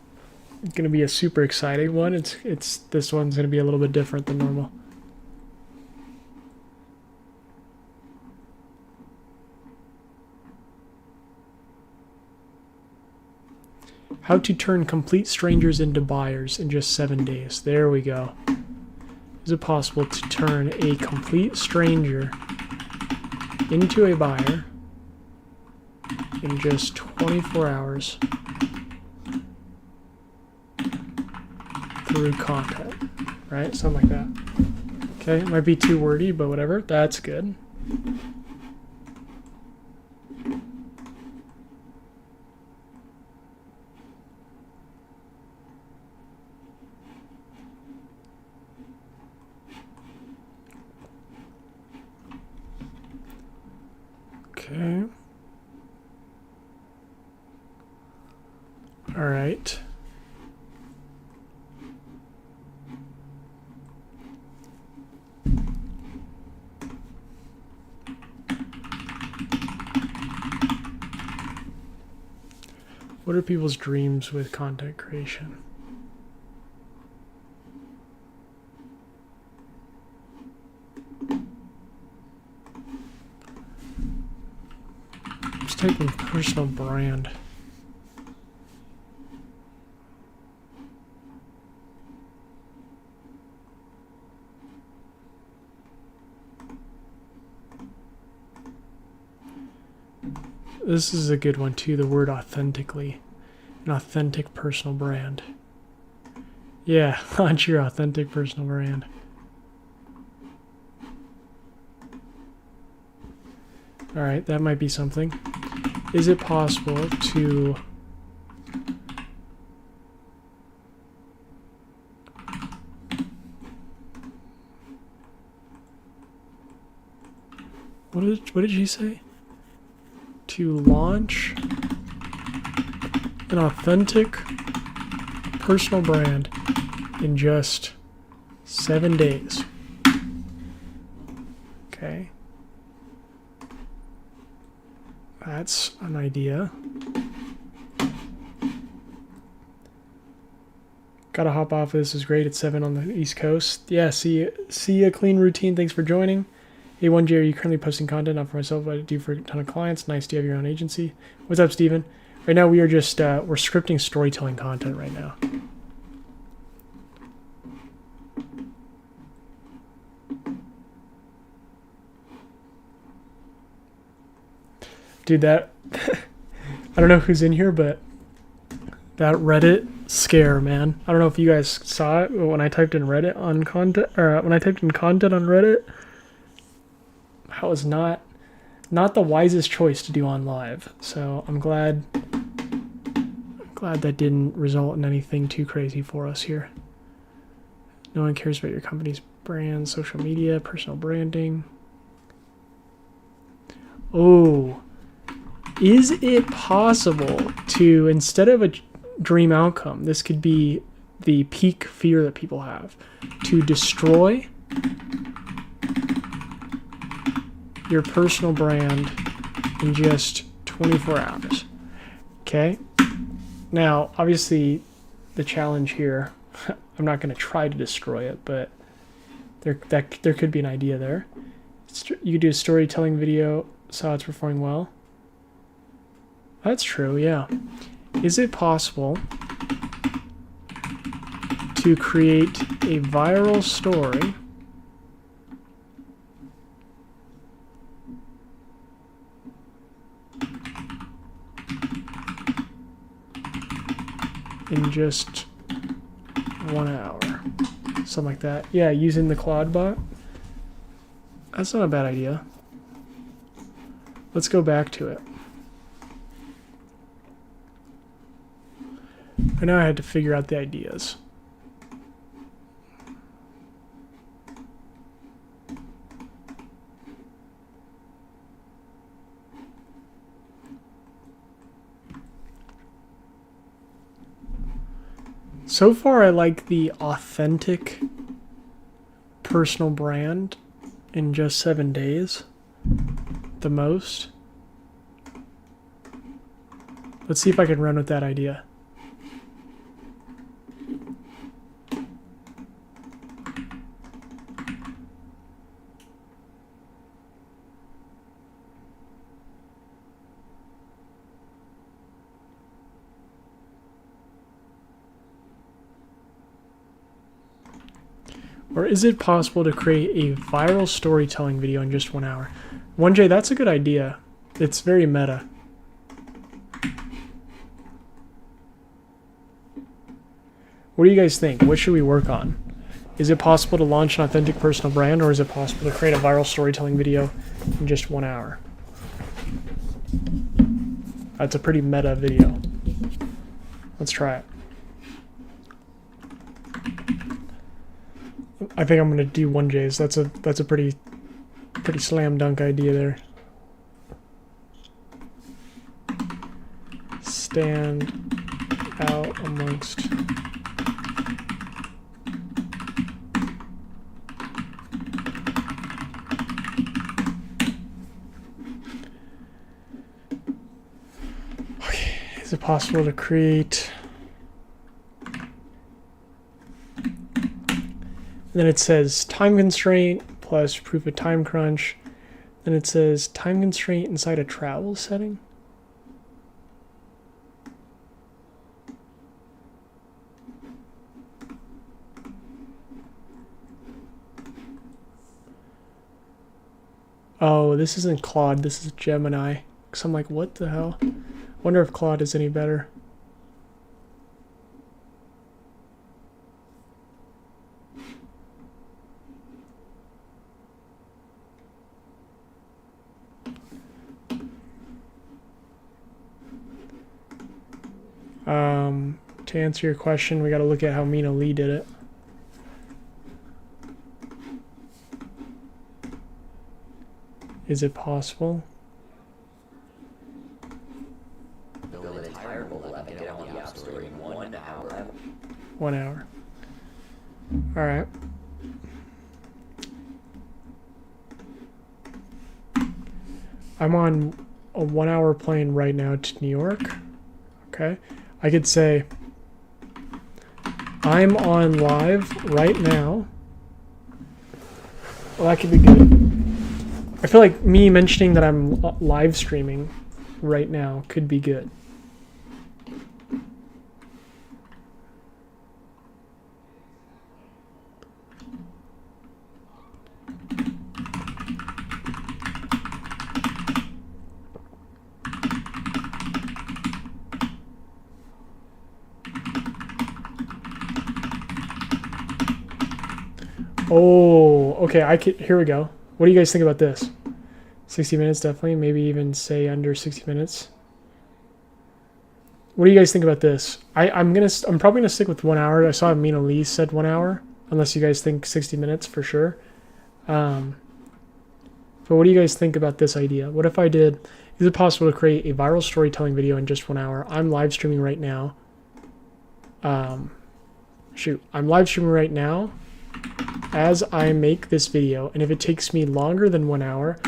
going to be a super exciting one. This one's going to be a little bit different than normal. How to turn complete strangers into buyers in just 7 days. There we go. Is it possible to turn a complete stranger into a buyer in just 24 hours? Through content, right? Something like that. Okay, it might be too wordy, but whatever. That's good. Okay. All right. What are people's dreams with content creation? Just taking personal brand. This is a good one too, the word authentically. An authentic personal brand. Yeah, launch your authentic personal brand. Alright, that might be something. Is it possible to what did she say? To launch an authentic personal brand in just 7 days. Okay. That's an idea. Gotta hop off. This is great. It's 7 on the East Coast. Yeah, see ya, Clean Routine. Thanks for joining. A1J, are you currently posting content? Not for myself, but I do for a ton of clients. Nice to have your own agency. What's up, Steven? Right now we are just, we're scripting storytelling content right now. Dude, that, I don't know who's in here, but that Reddit scare, man. I don't know if you guys saw it, but when I typed in Reddit on content, or when I typed in content on Reddit, that was not the wisest choice to do on live. So I'm glad that didn't result in anything too crazy for us here. No one cares about your company's brand, social media, personal branding. Oh, is it possible to, instead of a dream outcome, this could be the peak fear that people have, to destroy your personal brand in just 24 hours. Okay? Now, obviously, the challenge here, I'm not going to try to destroy it, but there could be an idea there. You could do a storytelling video, saw it's performing well. That's true, yeah. Is it possible to create a viral story in just 1 hour? Something like that. Yeah, using the Claude bot. That's not a bad idea. Let's go back to it. I know I had to figure out the ideas. So far, I like the authentic personal brand in just 7 days the most. Let's see if I can run with that idea. Or is it possible to create a viral storytelling video in just 1 hour? 1J, that's a good idea. It's very meta. What do you guys think? What should we work on? Is it possible to launch an authentic personal brand, or is it possible to create a viral storytelling video in just 1 hour? That's a pretty meta video. Let's try it. I think I'm gonna do 1Js. That's a pretty slam dunk idea there. Stand out amongst okay. Is it possible to create? Then it says time constraint plus proof of time crunch. Then it says time constraint inside a travel setting. Oh, this isn't Claude, this is Gemini. So I'm like, what the hell? Wonder if Claude is any better. To answer your question, we got to look at how Mina Lee did it. Is it possible?
Build an entire mobile app and get it on the App Store in 1 hour.
1 hour. All right. I'm on a 1 hour plane right now to New York. Okay. I could say I'm on live right now. Well, that could be good. I feel like me mentioning that I'm live streaming right now could be good. Oh, okay. Here we go. What do you guys think about this? 60 minutes, definitely. Maybe even say under 60 minutes. What do you guys think about this? I'm probably gonna stick with 1 hour. I saw Mina Lee said 1 hour, unless you guys think 60 minutes for sure. But what do you guys think about this idea? What if I did? Is it possible to create a viral storytelling video in just 1 hour? I'm live streaming right now. I'm live streaming right now as I make this video, and if it takes me longer than 1 hour,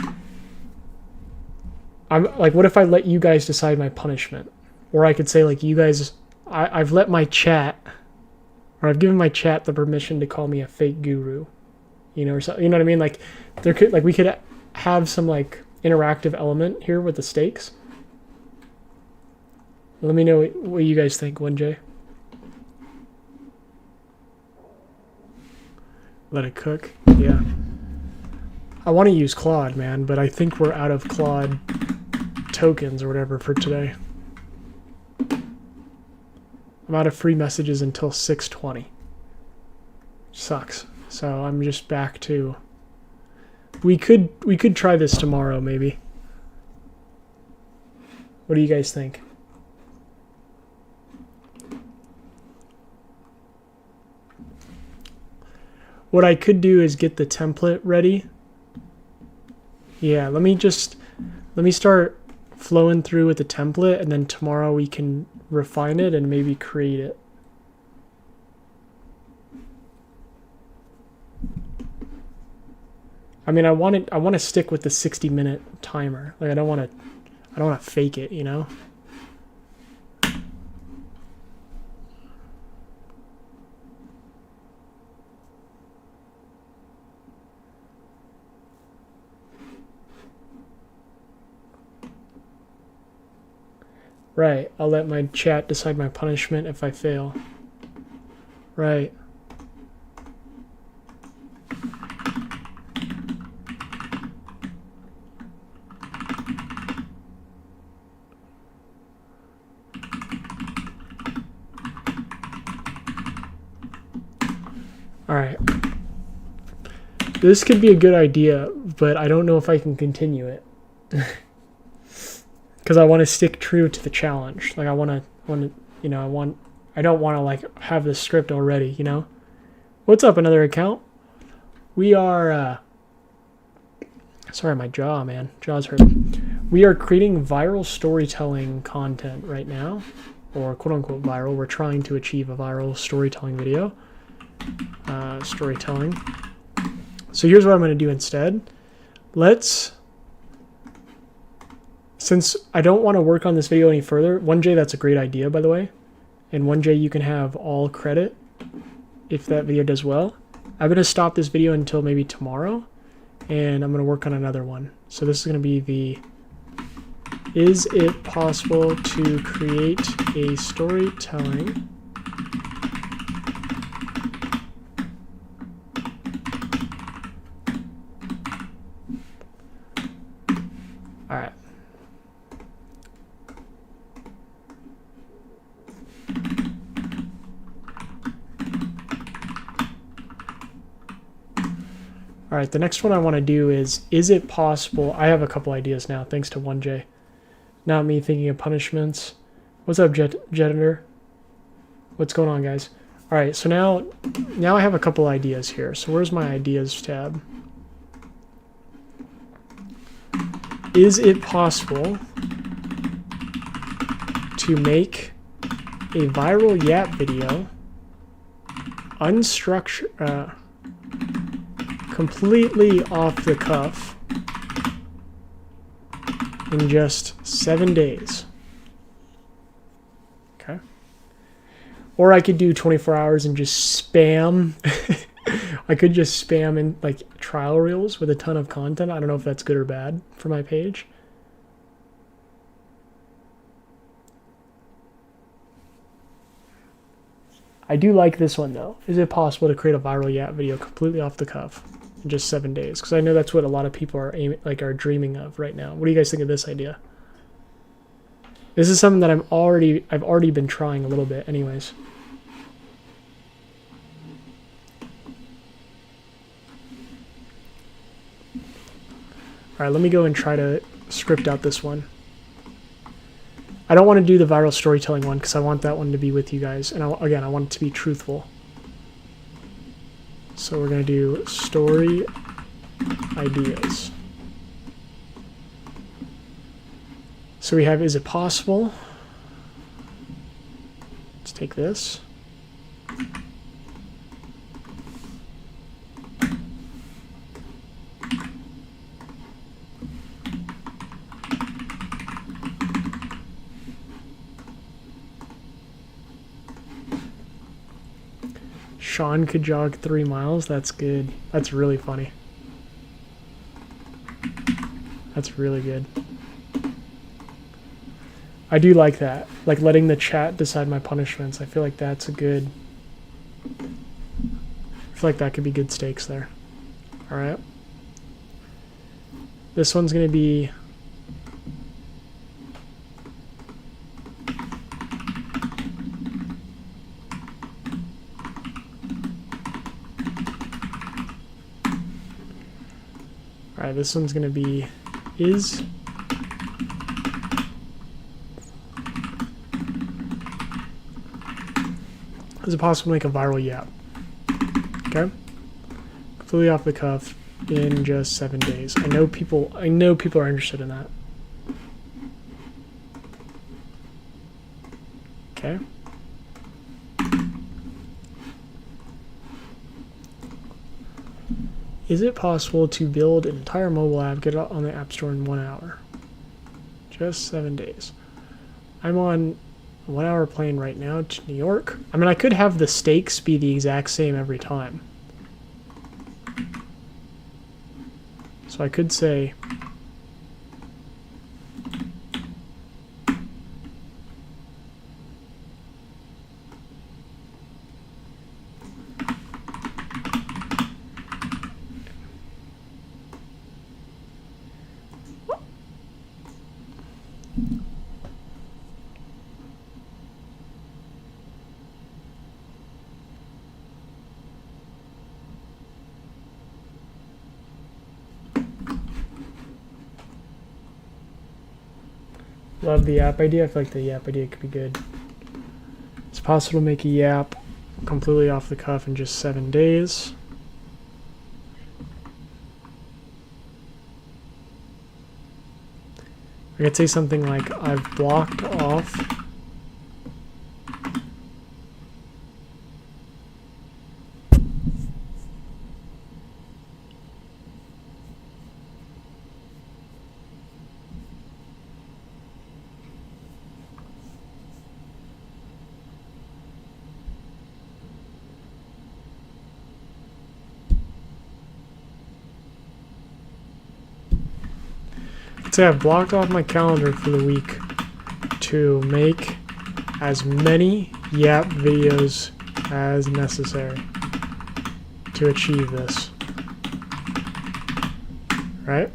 I'm like, what if I let you guys decide my punishment? Or I could say, like, you guys, I've let my chat, or I've given my chat the permission to call me a fake guru, you know, or something. You know what I mean? Like, we could have some like interactive element here with the stakes. Let me know what you guys think, 1J. Let it cook. Yeah. I want to use Claude, man, but I think we're out of Claude tokens or whatever for today. I'm out of free messages until 6:20. Sucks. So I'm just back to... We could try this tomorrow, maybe. What do you guys think? What I could do is get the template ready. Yeah, let me start flowing through with the template, and then tomorrow we can refine it and maybe create it. I mean, I want to stick with the 60-minute timer. Like I don't want to fake it, you know? Right, I'll let my chat decide my punishment if I fail. Right. Alright. This could be a good idea, but I don't know if I can continue it. Because I want to stick true to the challenge. Like I don't want to like have the script already, you know? What's up, another account? We are sorry, my jaw, man. Jaw's hurting. We are creating viral storytelling content right now, or quote unquote viral. We're trying to achieve a viral storytelling video. Storytelling. So here's what I'm going to do instead. Since I don't want to work on this video any further, 1J, that's a great idea, by the way. And 1J, you can have all credit if that video does well. I'm going to stop this video until maybe tomorrow, and I'm going to work on another one. So this is going to be the, is it possible to create a storytelling Alright. Alright, the next one I want to do is it possible... I have a couple ideas now, thanks to 1J. Not me thinking of punishments. What's up, Janitor? What's going on, guys? Alright, so now I have a couple ideas here. So where's my ideas tab? Is it possible to make a viral Yap video unstructured, completely off the cuff in just 7 days? Okay. Or I could do 24 hours and just spam. I could just spam in like trial reels with a ton of content. I don't know if that's good or bad for my page. I do like this one though. Is it possible to create a viral Yap video completely off the cuff in just 7 days? Because I know that's what a lot of people are dreaming of right now. What do you guys think of this idea? This is something that I've already been trying a little bit anyways. Alright, let me go and try to script out this one. I don't want to do the viral storytelling one because I want that one to be with you guys. And again, I want it to be truthful. So we're going to do story ideas. So we have, is it possible? Let's take this. Sean could jog 3 miles. That's good. That's really funny. That's really good. I do like that. Like letting the chat decide my punishments. I feel like that's a good... I feel like that could be good stakes there. Alright. This one's going to be... Alright, this one's going to be... Is it possible to make a viral yap? Okay. Completely off the cuff in just 7 days. I know people are interested in that. Okay. Is it possible to build an entire mobile app, get it on the App Store in 1 hour? Just 7 days. I'm on a 1 hour plane right now to New York. I mean, I could have the stakes be the exact same every time. So I could say... Love the app idea. I feel like the yap idea could be good. It's possible to make a yap completely off the cuff in just 7 days. I could say something like, I've blocked off say I've blocked off my calendar for the week to make as many yap videos as necessary to achieve this. Right?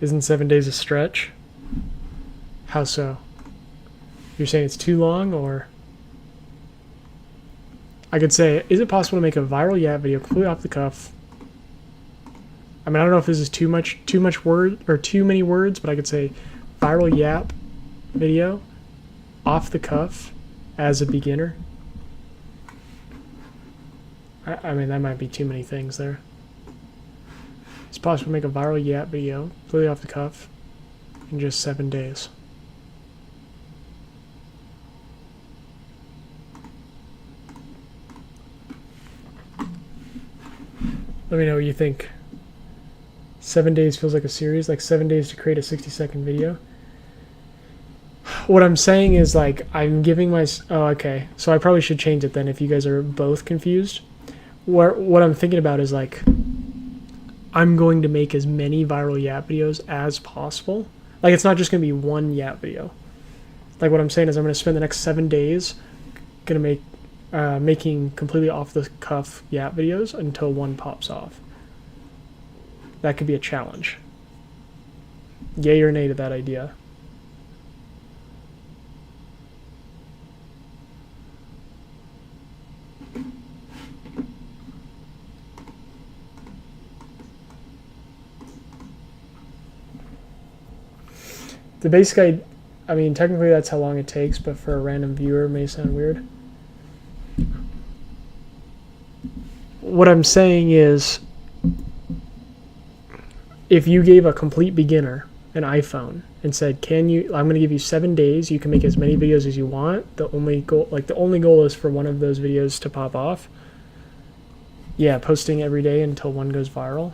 Isn't 7 days a stretch? How so? You're saying it's too long, or? I could say, is it possible to make a viral yap video completely off the cuff? I mean, I don't know if this is too much word or too many words, but I could say viral yap video off the cuff as a beginner. I mean, that might be too many things there. It's possible to make a viral yap video completely off the cuff in just 7 days. Let me know what you think. 7 days feels like a series, like 7 days to create a 60-second video. What I'm saying is, like, I'm giving my... Oh, okay. So I probably should change it then if you guys are both confused. What I'm thinking about is, like, I'm going to make as many viral yap videos as possible. Like, it's not just going to be one yap video. Like, what I'm saying is I'm going to spend the next 7 days going to making completely off-the-cuff yap videos until one pops off. That could be a challenge. Yay or nay to that idea? The basic I mean, technically that's how long it takes, but for a random viewer it may sound weird. What I'm saying is, if you gave a complete beginner an iPhone and said, I'm going to give you 7 days, you can make as many videos as you want. The only goal is for one of those videos to pop off. Yeah, posting every day until one goes viral.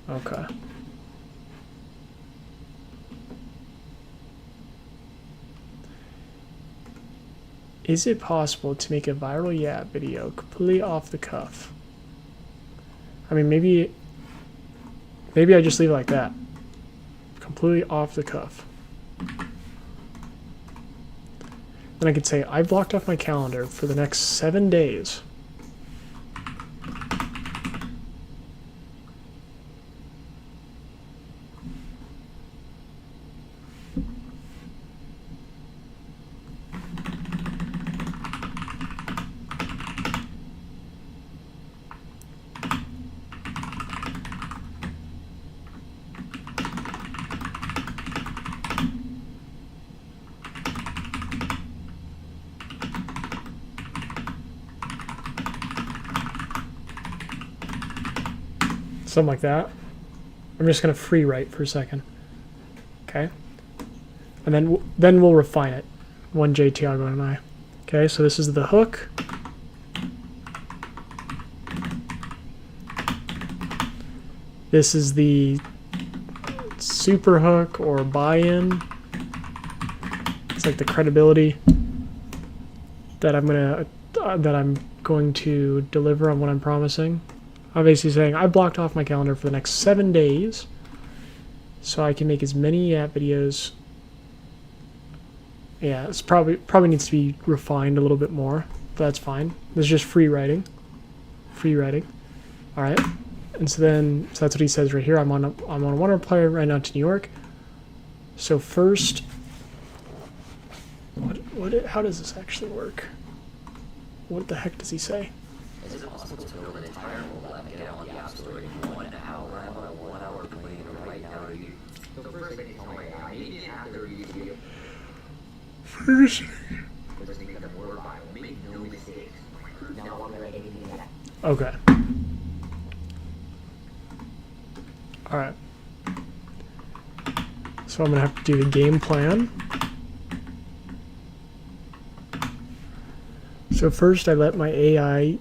Okay. Is it possible to make a viral yap video completely off the cuff? I mean, maybe I just leave it like that. Completely off the cuff. Then I could say, I blocked off my calendar for the next 7 days. Something like that. I'm just gonna free write for a second. Okay. And then we'll refine it. 1J Tiago and I. Okay, so this is the hook. This is the super hook or buy-in. It's like the credibility that I'm going to deliver on what I'm promising. I'm basically saying I blocked off my calendar for the next 7 days so I can make as many app videos. Yeah, it's probably needs to be refined a little bit more, but that's fine. This is just free writing. Free writing. All right. And so that's what he says right here. I'm on a one-hour plane right now to New York. So first, how does this actually work? What the heck does he say?
Is it possible to build an entire mobile app and get on the App Store in 1 hour? I'm on a 1-hour plane right now to you. So first I can tell my AI, maybe an app that reviews video.
First.
Just make them more viral. Make no mistakes. Now I'll write anything in that.
Okay. All right. So I'm gonna have to do the game plan. So first I let my AI.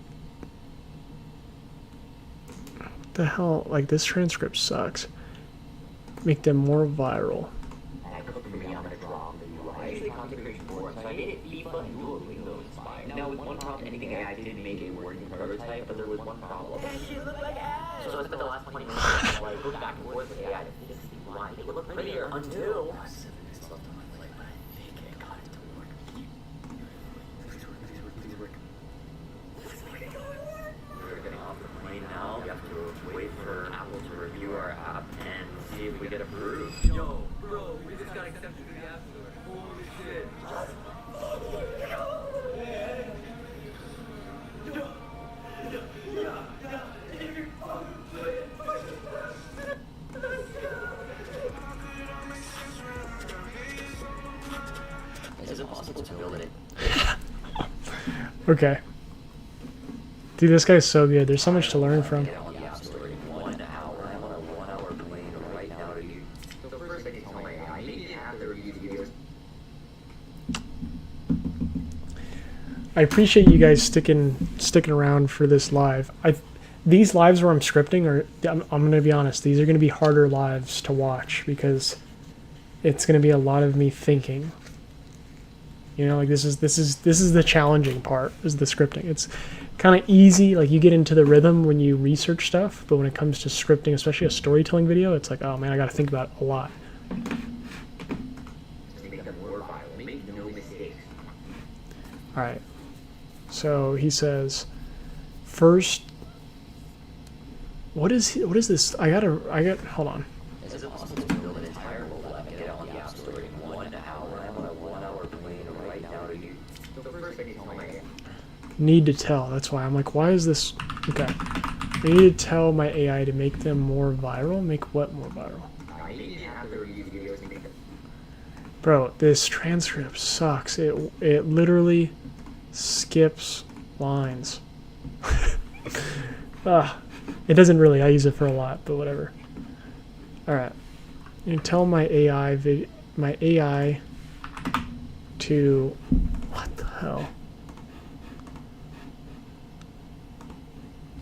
What the hell? Like, this transcript sucks. Make them more viral.
And I put the me on the drop the UI. I usually configuration for it, so I made it FIFA and Duolingo inspired. Now with one problem, anything I didn't make it working prototype, but there was one problem. So I spent the last 20 minutes like go back and forth with AI to fix the line. It would look prettier until 7 minutes left on my plate, but I think I got it to work. Please work. We're getting off the plane now. We have to wait for Apple to review our app and see if we get approved.
Yo, bro, we just got accepted to the App Store. Holy shit.
Is it possible to build it?
Okay. Dude, this guy's so good. There's so much to learn from.
Get on the App Store in 1 hour. I'm on a 1-hour plane right now to you. So first I can tell my AI, maybe an app that reviews videos.
I appreciate you guys sticking around for this live. These lives where I'm scripting are, I'm gonna be honest, these are gonna be harder lives to watch because it's gonna be a lot of me thinking. You know, like this is the challenging part, is the scripting. It's kind of easy, like you get into the rhythm when you research stuff, but when it comes to scripting, especially a storytelling video, it's like, oh man, I got to think about it a lot.
Make them more viral. Make no mistakes.
All right. So he says, first, what is this? Hold on.
Is it possible to build an entire mobile app and get on the App Store in 1 hour? I'm on a 1-hour plane right now to you. So first I can tell my AI.
Need to tell. That's why I'm like, why is this? Okay. I need to tell my AI to make them more viral. Make what more viral?
I need an app that reviews videos and make them.
Bro, this transcript sucks. It literally skips lines. It doesn't really. I use it for a lot, but whatever. All right. You tell my AI to, what the hell?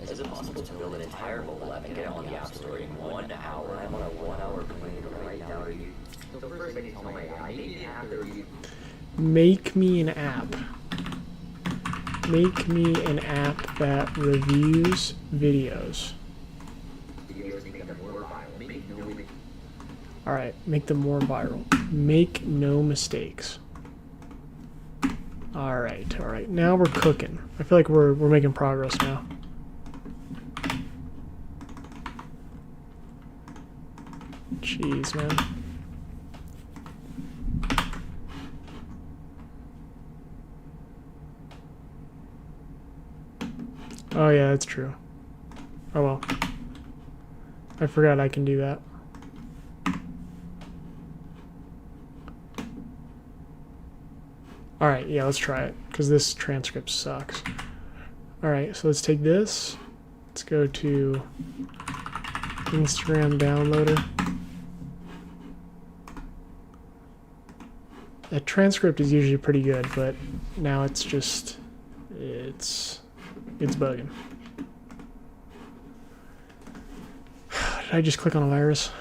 Is it possible to build an entire mobile app and get on the App Store in 1 hour? I'm on a 1-hour plane right now to you. So first I can tell my AI, I need an app that reviews.
Make me an app. Make me an app that reviews videos.
Videos make them more viral. Make no mistakes.
All right, make them more viral. Make no mistakes. All right. Now we're cooking. I feel like we're making progress now. Jeez, man. Oh yeah, that's true. Oh well. I forgot I can do that. Alright, yeah, let's try it, because this transcript sucks. Alright, so let's take this. Let's go to Instagram downloader. The transcript is usually pretty good, but now it's just, it's bugging. Did I just click on a virus?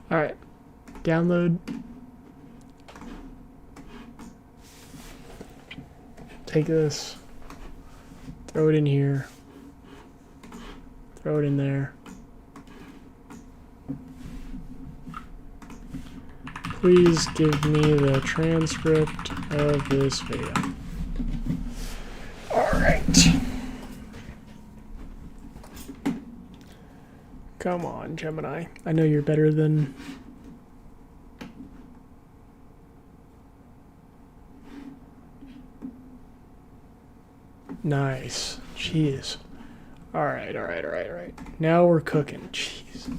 Alright, download. Take this, throw it in here, throw it in there. Please give me the transcript of this video. Alright. Come on, Gemini. I know you're better than... Nice. Jeez. Alright. Now we're cooking. Jeez.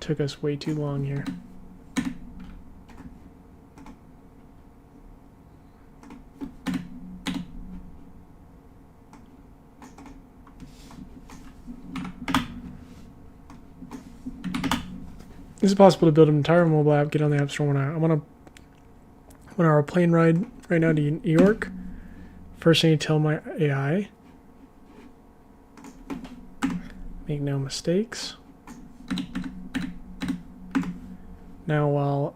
Took us way too long here. Is it possible to build an entire mobile app, get on the App Store when I'm on our plane ride right now to New York? First I need to tell my AI, make no mistakes. Now while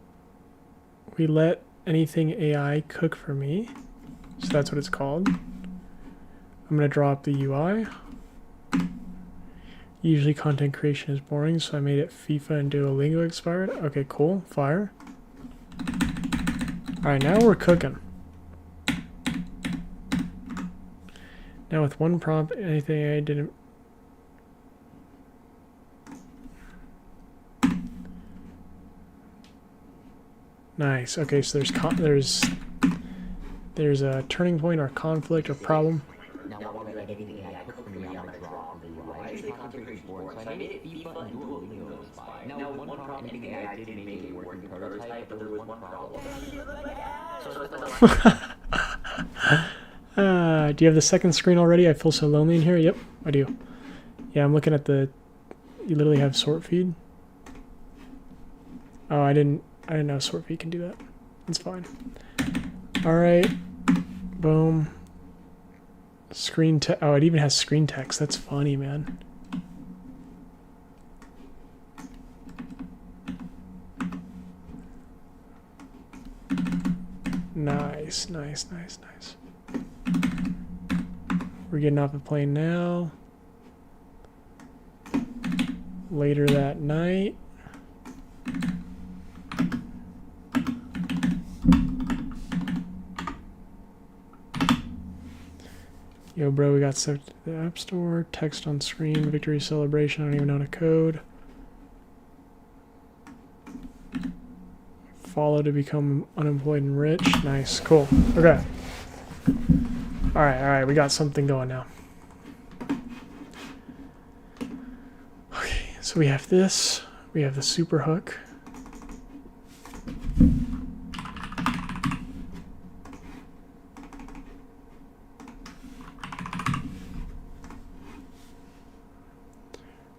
we let anything AI cook for me, so that's what it's called, I'm going to draw up the UI. Usually content creation is boring, so I made it FIFA and Duolingo inspired. Okay, cool. Fire. Alright, now we're cooking. Now with one prompt, anything I didn't... Nice. Okay, so there's a turning point or conflict or problem.
Now, while we let anything AI cook for me, I'm gonna draw the UI. Usually content creation board, so I made it FIFA and Duolingo inspired. Now, with one prompt, anything AI didn't make a working prototype, but there was one problem. So it's
Do you have the second screen already? I feel so lonely in here. Yep, I do. Yeah, I'm looking at the... You literally have sort feed. Oh, I didn't know sort feed can do that. That's fine. All right. Boom. Screen text. Oh, it even has screen text. That's funny, man. Nice. We're getting off the plane now. Later that night. Yo, bro, we got stuff to the App Store. Text on screen. Victory celebration. I don't even know how to code. Follow to become unemployed and rich. Nice. Cool. Okay. Alright. We got something going now. Okay, so we have this. We have the super hook.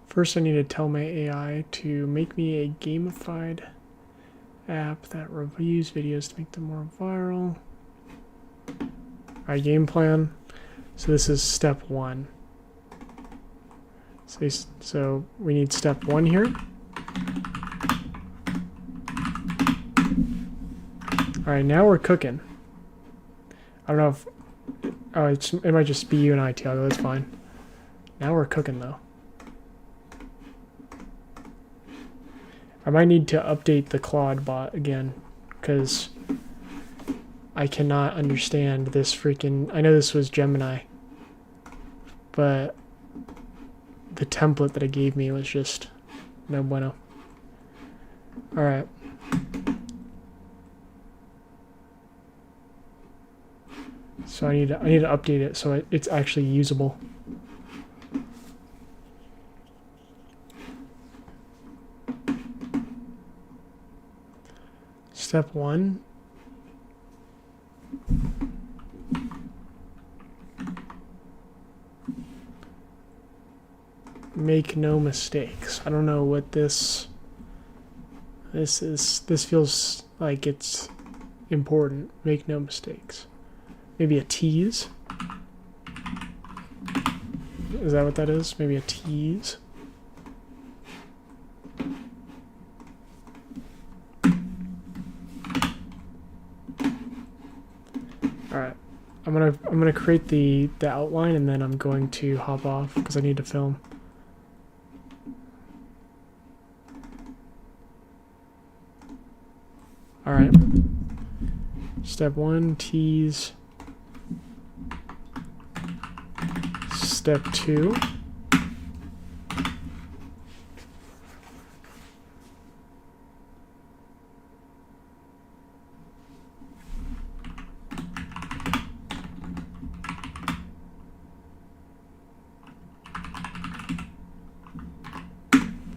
First, I need to tell my AI to make me a gamified app that reviews videos to make them more viral. Alright, game plan. So this is step 1. So we need step 1 here. Alright, now we're cooking. I don't know if... Oh, it might just be you and I, Tiago. That's fine. Now we're cooking, though. I might need to update the Claude bot again, because I cannot understand this freaking... I know this was Gemini, but the template that it gave me was just no bueno. Alright. So I need to update it so it's actually usable. Step 1. Make no mistakes. I don't know what this is. This feels like it's important. Make no mistakes. Maybe a tease. Is that what that is? Maybe a tease. Alright. I'm gonna create the outline, and then I'm going to hop off because I need to film. Alright. Step 1, tease. Step 2.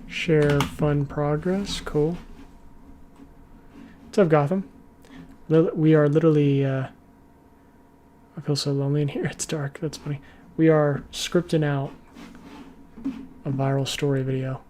Share fun progress. Cool. What's up, Gotham? We are literally... I feel so lonely in here. It's dark. That's funny. We are scripting out a viral story video.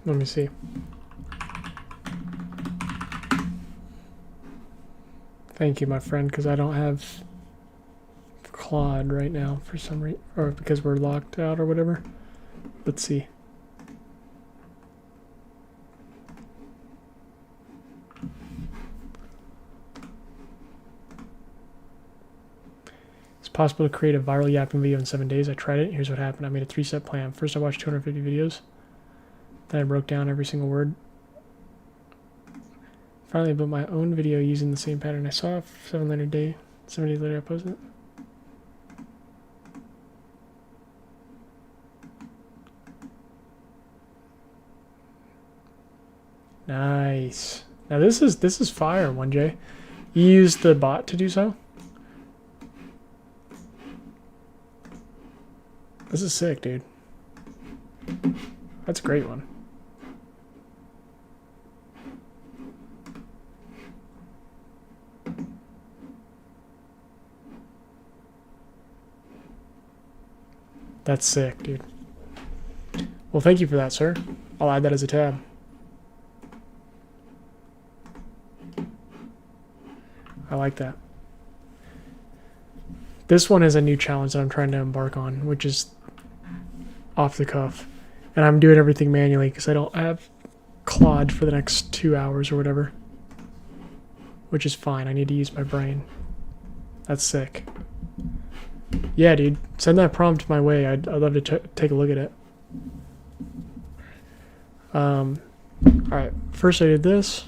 Let me see. Thank you, my friend, because I don't have Claude right now for some reason, or because we're locked out or whatever. Let's see. It's possible to create a viral yapping video in 7 days. I tried it. Here's what happened. I made a 3-step plan. First, I watched 250 videos. Then I broke down every single word. Finally, I built my own video using the same pattern I saw. 7 days later, I posted it. Nice. Now this is fire, 1J. You used the bot to do so? This is sick, dude. That's a great one. That's sick, dude. Well, thank you for that, sir. I'll add that as a tab. I like that. This one is a new challenge that I'm trying to embark on, which is off the cuff. And I'm doing everything manually because I don't have Claude for the next 2 hours or whatever. Which is fine. I need to use my brain. That's sick. Yeah, dude. Send that prompt my way. I'd love to take a look at it. Alright. First I did this.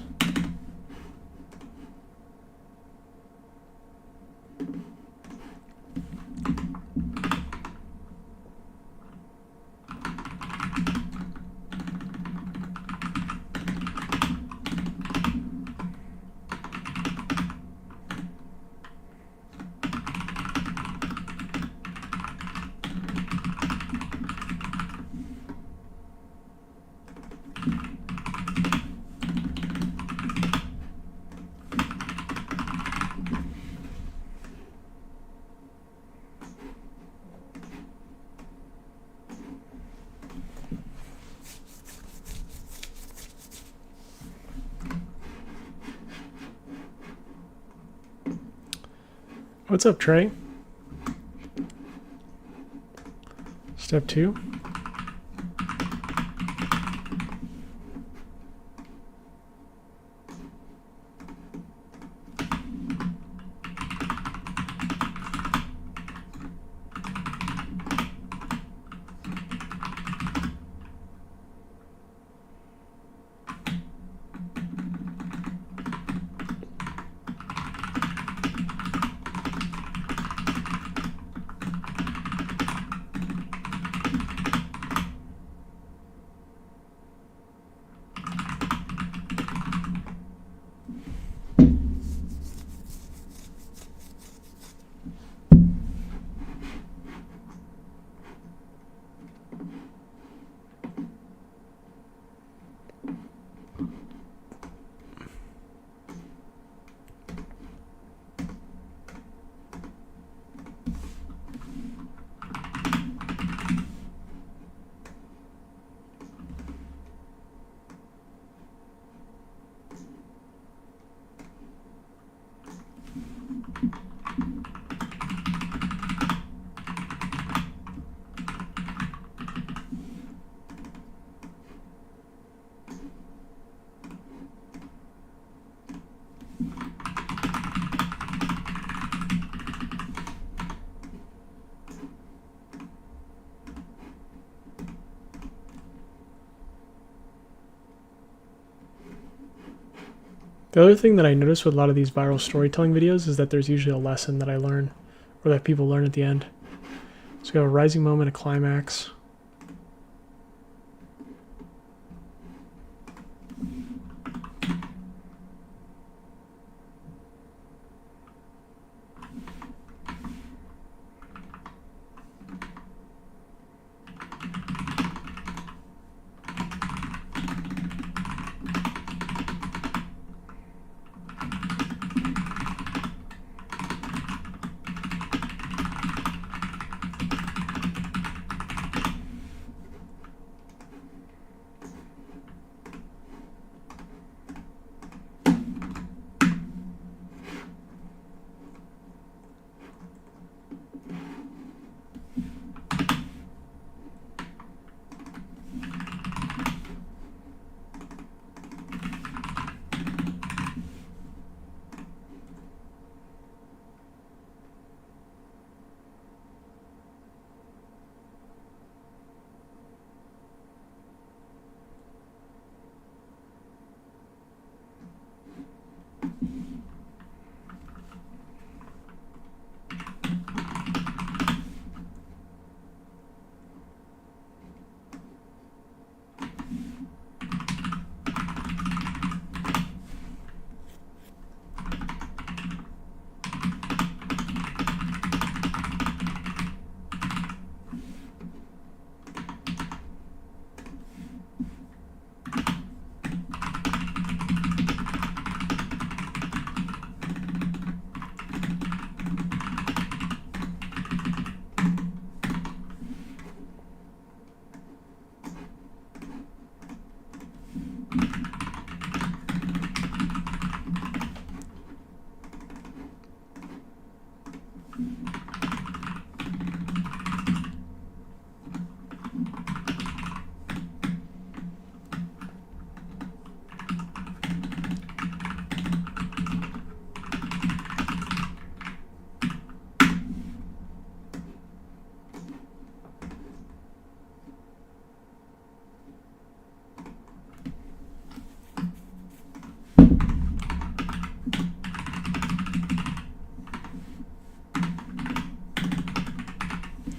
What's up, Trey? Step 2. The other thing that I notice with a lot of these viral storytelling videos is that there's usually a lesson that I learn, or that people learn at the end. So we have a rising moment, a climax.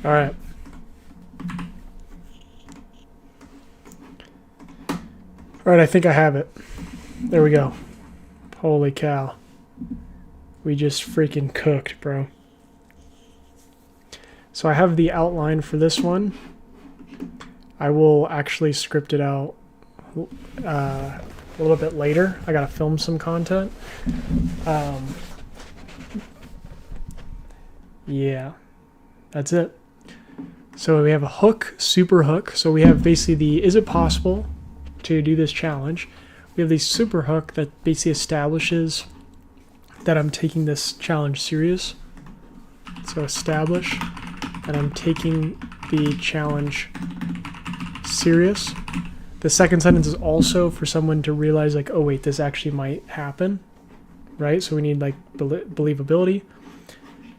All right. All right, I think I have it. There we go. Holy cow. We just freaking cooked, bro. So I have the outline for this one. I will actually script it out a little bit later. I gotta film some content. Yeah, that's it. So we have a hook, super hook. So we have basically the, is it possible to do this challenge? We have the super hook that basically establishes that I'm taking this challenge serious. So establish that I'm taking the challenge serious. The second sentence is also for someone to realize like, oh wait, this actually might happen, right? So we need like believability.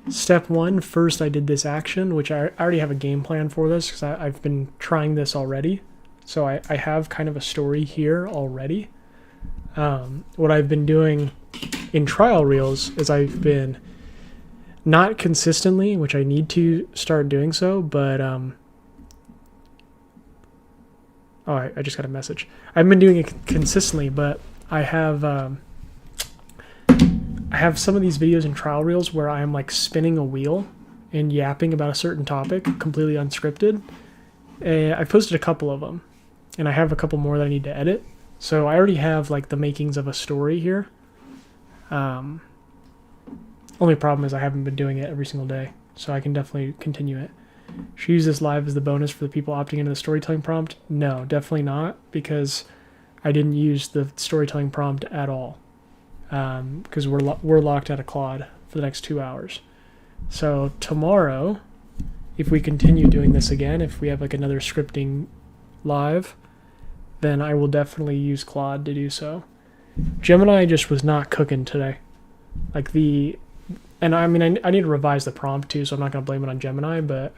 Step one, first I did this action, which I already have a game plan for this because I've been trying this already. So I have kind of a story here already. What I've been doing in trial reels is I've been not consistently, which I need to start doing so, but oh, I just got a message. I've been doing it consistently, but I have some of these videos in trial reels where I am like spinning a wheel and yapping about a certain topic, completely unscripted. I've posted a couple of them, and I have a couple more that I need to edit. So I already have like the makings of a story here. Only problem is I haven't been doing it every single day, so I can definitely continue it. Should use this live as the bonus for the people opting into the storytelling prompt? No, definitely not, because I didn't use the storytelling prompt at all. Because we're locked out of Claude for the next 2 hours. So tomorrow, if we continue doing this again, if we have like another scripting live, then I will definitely use Claude to do so. Gemini just was not cooking today. Like and I mean, I need to revise the prompt too, so I'm not going to blame it on Gemini, but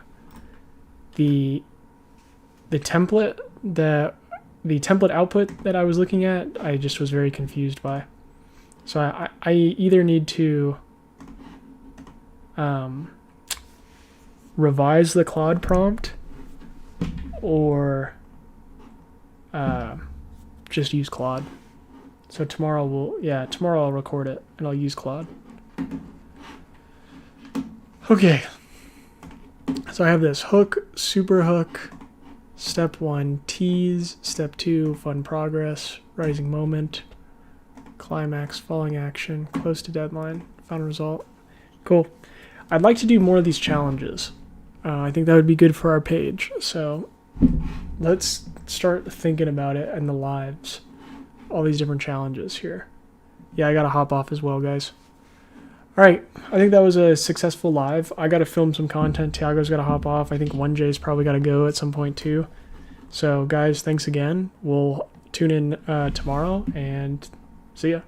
the template output that I was looking at, I just was very confused by. So I either need to revise the Claude prompt or just use Claude. So tomorrow I'll record it and I'll use Claude. Okay. So I have this hook, super hook, step 1, tease, step 2, fun progress, rising moment, climax, falling action, close to deadline, final result. Cool. I'd like to do more of these challenges. I think that would be good for our page. So let's start thinking about it in the lives. All these different challenges here. Yeah, I gotta hop off as well, guys. All right, I think that was a successful live. I gotta film some content. Tiago's gotta hop off. I think 1J's probably gotta go at some point too. So guys, thanks again. We'll tune in tomorrow and see ya.